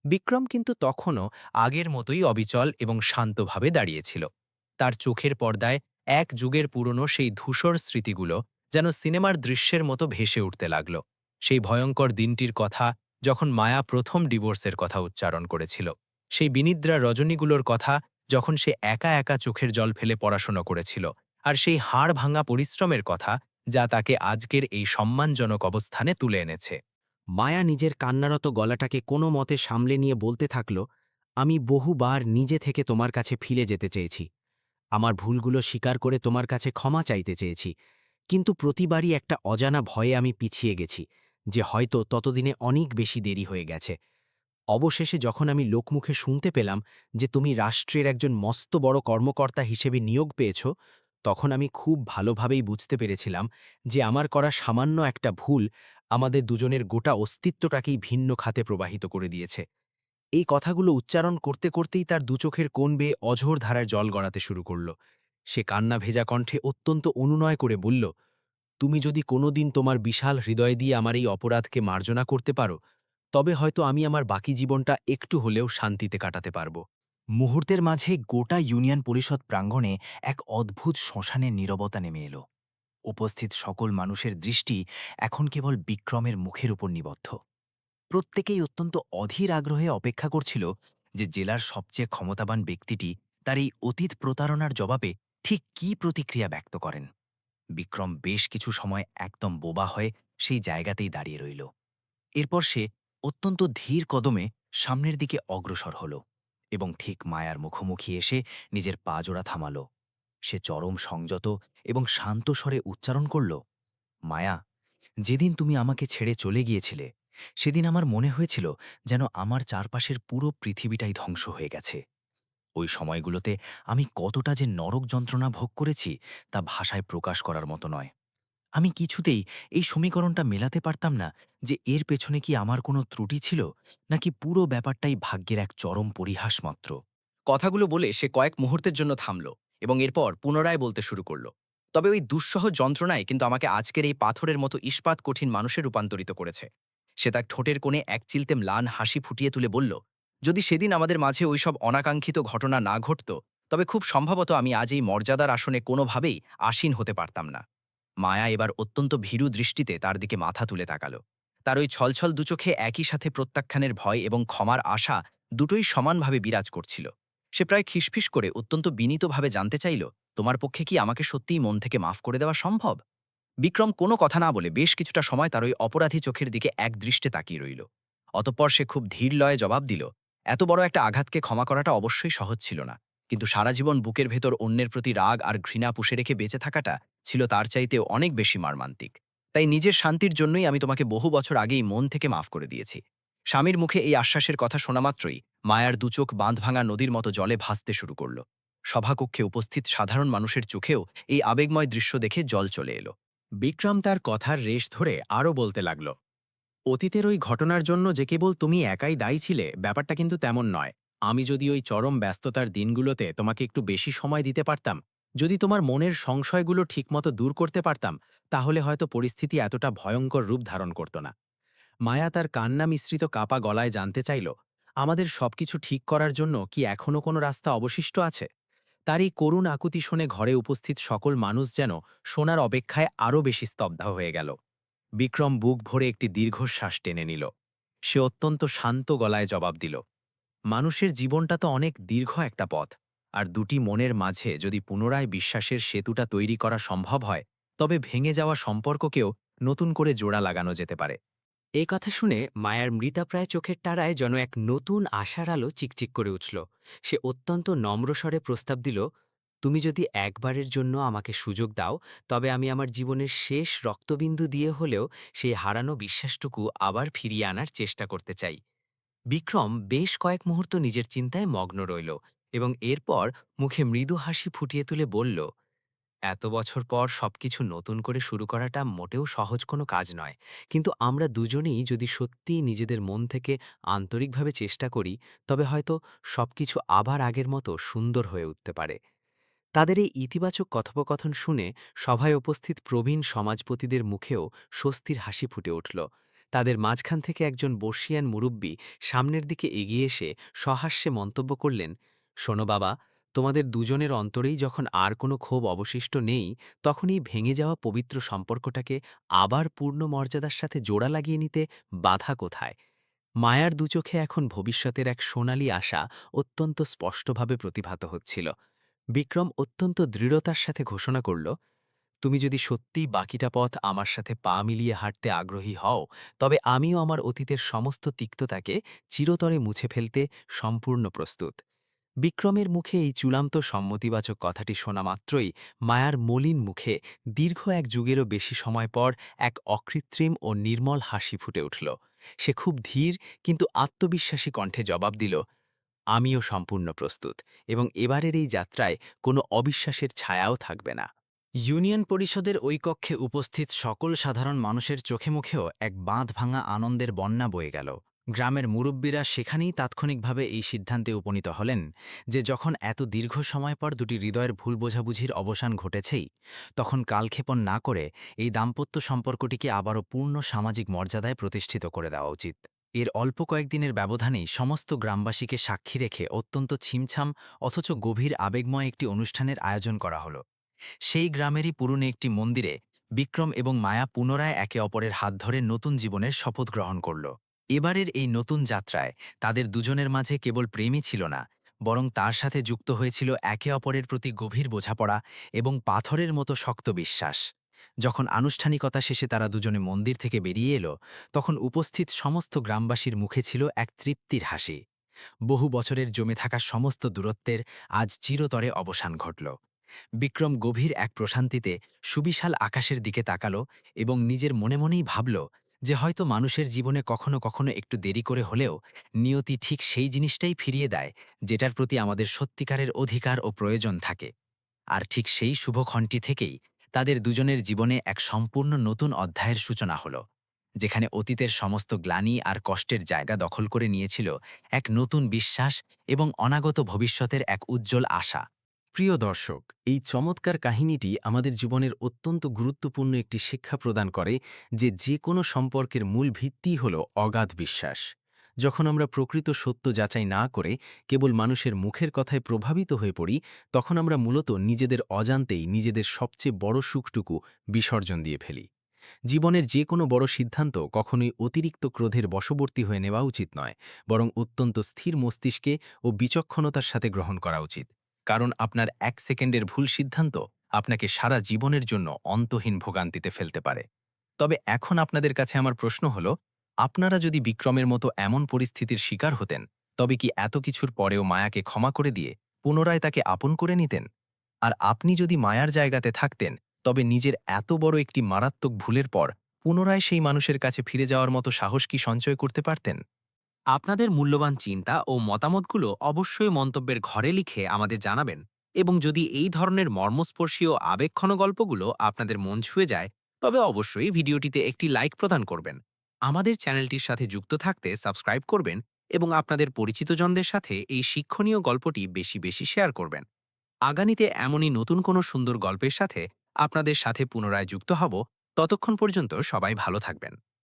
বিক্রম কিন্তু তখনও আগের মতোই অবিচল এবং শান্তভাবে দাঁড়িয়েছিল। তার চোখের পর্দায় এক যুগের পুরনো সেই ধূসর স্মৃতিগুলো যেন সিনেমার দৃশ্যের মতো ভেসে উঠতে লাগল। সেই ভয়ঙ্কর দিনটির কথা, যখন মায়া প্রথম ডিভোর্সের কথা উচ্চারণ করেছিল। সেই বিনিদ্রা রজনীগুলোর কথা, যখন সে একা একা চোখের জল ফেলে পড়াশোনা করেছিল। আর সেই হাড় ভাঙা পরিশ্রমের কথা যা তাকে আজকের এই সম্মানজনক অবস্থানে তুলে এনেছে। মায়া নিজের কান্নারত গলাটাকে কোনো মতে সামলে নিয়ে বলতে থাকল, আমি বহুবার নিজে থেকে তোমার কাছে ফিরে যেতে চেয়েছি। আমার ভুলগুলো স্বীকার করে তোমার কাছে ক্ষমা চাইতে চেয়েছি, কিন্তু প্রতিবারই একটা অজানা ভয়ে আমি পিছিয়ে গেছি যে হয়তো ততদিনে অনেক বেশি দেরি হয়ে গেছে। অবশেষে যখন আমি লোকমুখে শুনতে পেলাম যে তুমি রাষ্ট্রের একজন মস্ত বড় কর্মকর্তা হিসেবে নিয়োগ পেয়েছ, তখন আমি খুব ভালোভাবেই বুঝতে পেরেছিলাম যে আমার করা সামান্য একটা ভুল আমাদের দুজনের গোটা অস্তিত্বটাকেই ভিন্ন খাতে প্রবাহিত করে দিয়েছে। এই কথাগুলো উচ্চারণ করতে করতেই তার দুচোখের কোণ বেয়ে অঝোর ধারায় জল গড়াতে শুরু করল। সে কান্না ভেজা কণ্ঠে অত্যন্ত অনুনয় করে বলল, তুমি যদি কোনোদিন তোমার বিশাল হৃদয় দিয়ে আমার এই অপরাধকে মার্জনা করতে পারো, তবে হয়তো আমি আমার বাকি জীবনটা একটু হলেও শান্তিতে কাটাতে পারব। মুহূর্তের মাঝে গোটা ইউনিয়ন পরিষদ প্রাঙ্গণে এক অদ্ভুত শ্মশানের নীরবতা নেমে এলো। উপস্থিত সকল মানুষের দৃষ্টি এখন কেবল বিক্রমের মুখের উপর নিবদ্ধ। প্রত্যেকেই অত্যন্ত অধীর আগ্রহে অপেক্ষা করছিল যে জেলার সবচেয়ে ক্ষমতাবান ব্যক্তিটি তার এই অতীত প্রতারণার জবাবে ঠিক কী প্রতিক্রিয়া ব্যক্ত করেন। বিক্রম বেশ কিছু সময় একদম বোবা হয়ে সেই জায়গাতেই দাঁড়িয়ে রইল। এরপর সে অত্যন্ত ধীর কদমে সামনের দিকে অগ্রসর হল এবং ঠিক মায়ার মুখোমুখি এসে নিজের পা জোড়া থামাল। সে চরম সংযত এবং শান্ত স্বরে উচ্চারণ করল, মায়া, যেদিন তুমি আমাকে ছেড়ে চলে গিয়েছিলে সেদিন আমার মনে হয়েছিল যেন আমার চারপাশের পুরো পৃথিবীটাই ধ্বংস হয়ে গেছে। ওই সময়গুলোতে আমি কতটা যে নরক যন্ত্রণা ভোগ করেছি তা ভাষায় প্রকাশ করার মতো নয়। আমি কিছুতেই এই সমীকরণটা মেলাতে পারতাম না যে এর পেছনে কি আমার কোনো ত্রুটি ছিল নাকি পুরো ব্যাপারটাই ভাগ্যের এক চরম পরিহাস মাত্র। কথাগুলো বলে সে কয়েক মুহূর্তের জন্য থামল এবং এরপর পুনরায় বলতে শুরু করল, তবে ওই দুঃসহ যন্ত্রণায় কিন্তু আমাকে আজকের এই পাথরের মতো ইস্পাত কঠিন মানুষে রূপান্তরিত করেছে। সে তার ঠোঁটের কোণে এক চিলতে ম্লান হাসি ফুটিয়ে তুলে বলল, যদি সেদিন আমাদের মাঝে ওইসব অনাকাঙ্ক্ষিত ঘটনা না ঘটত, তবে খুব সম্ভবত আমি আজ এই মর্যাদার আসনে কোনোভাবেই আসীন হতে পারতাম না। মায়া এবার অত্যন্ত ভীরু দৃষ্টিতে তার দিকে মাথা তুলে তাকাল। তার ওই ছলছল দুচোখে একই সাথে প্রত্যাখ্যানের ভয় এবং ক্ষমার আশা দুটোই সমানভাবে বিরাজ করছিল। সে প্রায় খিসফিস করে অত্যন্ত বিনীতভাবে জানতে চাইল, তোমার পক্ষে কি আমাকে সত্যিই মন থেকে মাফ করে দেওয়া সম্ভব? বিক্রম কোনো কথা না বলে বেশ কিছুটা সময় তার ওই অপরাধী চোখের দিকে এক দৃষ্টে তাকিয়ে রইল। অতঃপর সে খুব ধীর লয়ে জবাব দিল, এত বড় একটা আঘাতকে ক্ষমা করাটা অবশ্যই সহজ ছিল না, কিন্তু সারা জীবন বুকের ভেতর অন্যের প্রতি রাগ আর ঘৃণা পুষে রেখে বেঁচে থাকাটা ছিল তার চাইতেও অনেক বেশি মর্মান্তিক। তাই নিজের শান্তির জন্যই আমি তোমাকে বহু বছর আগেই মন থেকে মাফ করে দিয়েছি। স্বামীর মুখে এই আশ্বাসের কথা শোনা মাত্রই মায়ার দুচোখ বাঁধভাঙা নদীর মতো জলে ভাসতে শুরু করল। সভাকক্ষে উপস্থিত সাধারণ মানুষের চোখেও এই আবেগময় দৃশ্য দেখে জল চলে এলো। বিক্রম তার কথার রেশ ধরে আরও বলতে লাগল, অতীতের ওই ঘটনার জন্য যে কেবল তুমি একাই দায়ী ছিলে, ব্যাপারটা কিন্তু তেমন নয়। আমি যদি ওই চরম ব্যস্ততার দিনগুলোতে তোমাকে একটু বেশি সময় দিতে পারতাম, যদি তোমার মনের সংশয়গুলো ঠিকমতো দূর করতে পারতাম, তাহলে হয়তো পরিস্থিতি এতটা ভয়ঙ্কর রূপ ধারণ করত না। মায়া তার কান্না মিশ্রিত কাপা গলায় জানতে চাইল, আমাদের সবকিছু ঠিক করার জন্য কি এখনও কোনো রাস্তা অবশিষ্ট আছে? তার এই করুণ আকুতি শুনে ঘরে উপস্থিত সকল মানুষ যেন শোনার অপেক্ষায় আরও বেশি স্তব্ধ হয়ে গেল। বিক্রম বুক ভরে একটি দীর্ঘশ্বাস টেনে নিল। সে অত্যন্ত শান্ত গলায় জবাব দিল, মানুষের জীবনটা তো অনেক দীর্ঘ একটা পথ, আর দুটি মনের মাঝে যদি পুনরায় বিশ্বাসের সেতুটা তৈরি করা সম্ভব হয়, তবে ভেঙে যাওয়া সম্পর্ককেও নতুন করে জোড়া লাগানো যেতে পারে। এই কথা শুনে মায়ার মৃতাপ্রায় চোখের তারায় যেন এক নতুন আশার আলো চিকচিক করে উঠল। সে অত্যন্ত নম্রস্বরে প্রস্তাব দিল, তুমি যদি একবারের জন্য আমাকে সুযোগ দাও, তবে আমি আমার জীবনের শেষ রক্তবিন্দু দিয়ে হলেও সেই হারানো বিশ্বাসটুকু আবার ফিরিয়ে আনার চেষ্টা করতে চাই। বিক্রম বেশ কয়েক মুহূর্ত নিজের চিন্তায় মগ্ন রইল এবং এরপর মুখে মৃদু হাসি ফুটিয়ে তুলে বলল, এত বছর পর সবকিছু নতুন করে শুরু করাটা মোটেও সহজ কোনো কাজ নয়, কিন্তু আমরা দুজনেই যদি সত্যিই নিজেদের মন থেকে আন্তরিকভাবে চেষ্টা করি, তবে হয়তো সবকিছু আবার আগের মতো সুন্দর হয়ে উঠতে পারে। তাদের এই ইতিবাচক কথোপকথন শুনে সভায় উপস্থিত প্রবীণ সমাজপতিদের মুখেও স্বস্তির হাসি ফুটে উঠল। তাদের মাঝখান থেকে একজন বর্ষিয়ান মুরব্বী সামনের দিকে এগিয়ে এসে সহাস্যে মন্তব্য করলেন, শোনো বাবা, তোমাদের দুজনের অন্তরেই যখন আর কোনো ক্ষোভ অবশিষ্ট নেই, তখন এই ভেঙে যাওয়া পবিত্র সম্পর্কটাকে আবার পূর্ণ মর্যাদার সাথে জোড়া লাগিয়ে নিতে বাধা কোথায়? মায়ার দুচোখে এখন ভবিষ্যতের এক সোনালি আশা অত্যন্ত স্পষ্টভাবে প্রতিভাত হচ্ছিল। বিক্রম অত্যন্ত দৃঢ়তার সাথে ঘোষণা করল, তুমি যদি সত্যিই বাকিটা পথ আমার সাথে পা মিলিয়ে হাঁটতে আগ্রহী হও, তবে আমিও আমার অতীতের সমস্ত তিক্ততাকে চিরতরে মুছে ফেলতে সম্পূর্ণ প্রস্তুত। বিক্রমের মুখে এই চূড়ান্ত সম্মতিবাচক কথাটি শোনা মাত্রই মায়ার মলিন মুখে দীর্ঘ এক যুগেরও বেশি সময় পর এক অকৃত্রিম ও নির্মল হাসি ফুটে উঠল। সে খুব ধীর কিন্তু আত্মবিশ্বাসী কণ্ঠে জবাব দিল, আমিও সম্পূর্ণ প্রস্তুত, এবং এবারের এই যাত্রায় কোনো অবিশ্বাসের ছায়াও থাকবে না। ইউনিয়ন পরিষদের ওই কক্ষে উপস্থিত সকল সাধারণ মানুষের চোখে মুখেও এক বাঁধ ভাঙা আনন্দের বন্যা বয়ে গেল। গ্রামের মুরব্বীরা সেখানেই তাৎক্ষণিকভাবে এই সিদ্ধান্তে উপনীত হলেন যে যখন এত দীর্ঘ সময় পর দুটি হৃদয়ের ভুল বোঝাবুঝির অবসান ঘটেছেই, তখন কালক্ষেপণ না করে এই দাম্পত্য সম্পর্কটিকে আবারও পূর্ণ সামাজিক মর্যাদায় প্রতিষ্ঠিত করে দেওয়া উচিত। এর অল্প কয়েকদিনের ব্যবধানেই সমস্ত গ্রামবাসীকে সাক্ষী রেখে অত্যন্ত ছিমছাম অথচ গভীর আবেগময় একটি অনুষ্ঠানের আয়োজন করা হলো। সেই গ্রামেরই পুরনো একটি মন্দিরে বিক্রম এবং মায়া পুনরায় একে অপরের হাত ধরে নতুন জীবনের শপথ গ্রহণ করল। এবারের এই নতুন যাত্রায় তাদের দুজনের মাঝে কেবল প্রেমই ছিল না, বরং তার সাথে যুক্ত হয়েছিল একে অপরের প্রতি গভীর বোঝাপড়া এবং পাথরের মতো শক্ত বিশ্বাস। যখন আনুষ্ঠানিকতা শেষে তারা দুজনে মন্দির থেকে বেরিয়ে এলো, তখন উপস্থিত সমস্ত গ্রামবাসীর মুখে ছিল এক তৃপ্তির হাসি। বহু বছরের জমে থাকা সমস্ত দূরত্বের আজ চিরতরে অবসান ঘটল। বিক্রম গভীর এক প্রশান্তিতে সুবিশাল আকাশের দিকে তাকালো এবং নিজের মনে মনেই ভাবল যে হয়তো মানুষের জীবনে কখনো কখনো একটু দেরি করে হলেও নিয়তি ঠিক সেই জিনিসটাই ফিরিয়ে দেয় যেটার প্রতি আমাদের সত্যিকারের অধিকার ও প্রয়োজন থাকে। আর ঠিক সেই শুভক্ষণটি থেকেই তাদের দুজনের জীবনে এক সম্পূর্ণ নতুন অধ্যায়ের সূচনা হলো, যেখানে অতীতের সমস্ত গ্লানি আর কষ্টের জায়গা দখল করে নিয়েছিল এক নতুন বিশ্বাস এবং অনাগত ভবিষ্যতের এক উজ্জ্বল আশা। প্রিয় দর্শক, এই চমৎকার কাহিনীটি আমাদের জীবনের অত্যন্ত গুরুত্বপূর্ণ একটি শিক্ষা প্রদান করে যে কোনো সম্পর্কের মূল ভিত্তিই হল অগাধ বিশ্বাস। যখন আমরা প্রকৃত সত্য যাচাই না করে কেবল মানুষের মুখের কথায় প্রভাবিত হয়ে পড়ি, তখন আমরা মূলত নিজেদের অজান্তেই নিজেদের সবচেয়ে বড় সুখটুকু বিসর্জন দিয়ে ফেলি। জীবনের যে কোনো বড় সিদ্ধান্ত কখনোই অতিরিক্ত ক্রোধের বশবর্তী হয়ে নেওয়া উচিত নয়, বরং অত্যন্ত স্থির মস্তিষ্কে ও বিচক্ষণতার সাথে গ্রহণ করা উচিত। কারণ আপনার ১ সেকেন্ডের ভুল সিদ্ধান্ত আপনাকে সারা জীবনের জন্য অন্তহীন ভোগান্তিতে ফেলতে পারে। তবে এখন আপনাদের কাছে আমার প্রশ্ন হল, আপনারা যদি বিক্রমের মতো এমন পরিস্থিতির শিকার হতেন, তবে কি এত কিছুর পরেও মায়াকে ক্ষমা করে দিয়ে পুনরায় তাকে আপন করে নিতেন? আর আপনি যদি মায়ার জায়গাতে থাকতেন, তবে নিজের এত বড় একটি মারাত্মক ভুলের পর পুনরায় সেই মানুষের কাছে ফিরে যাওয়ার মতো সাহস কি সঞ্চয় করতে পারতেন? আপনাদের মূল্যবান চিন্তা ও মতামতগুলো অবশ্যই মন্তব্যের ঘরে লিখে আমাদের জানাবেন, এবং যদি এই ধরনের মর্মস্পর্শী ও আবেগঘন গল্পগুলো আপনাদের মন ছুঁয়ে যায়, তবে অবশ্যই ভিডিওটিতে একটি লাইক প্রদান করবেন। আমাদের চ্যানেলটির সাথে যুক্ত থাকতে সাবস্ক্রাইব করবেন এবং আপনাদের পরিচিতজনদের সাথে এই শিক্ষণীয় গল্পটি বেশি বেশি শেয়ার করবেন। আগামীতে এমনই নতুন কোনো সুন্দর গল্পের সাথে আপনাদের সাথে পুনরায় যুক্ত হব। ততক্ষণ পর্যন্ত সবাই ভালো থাকবেন।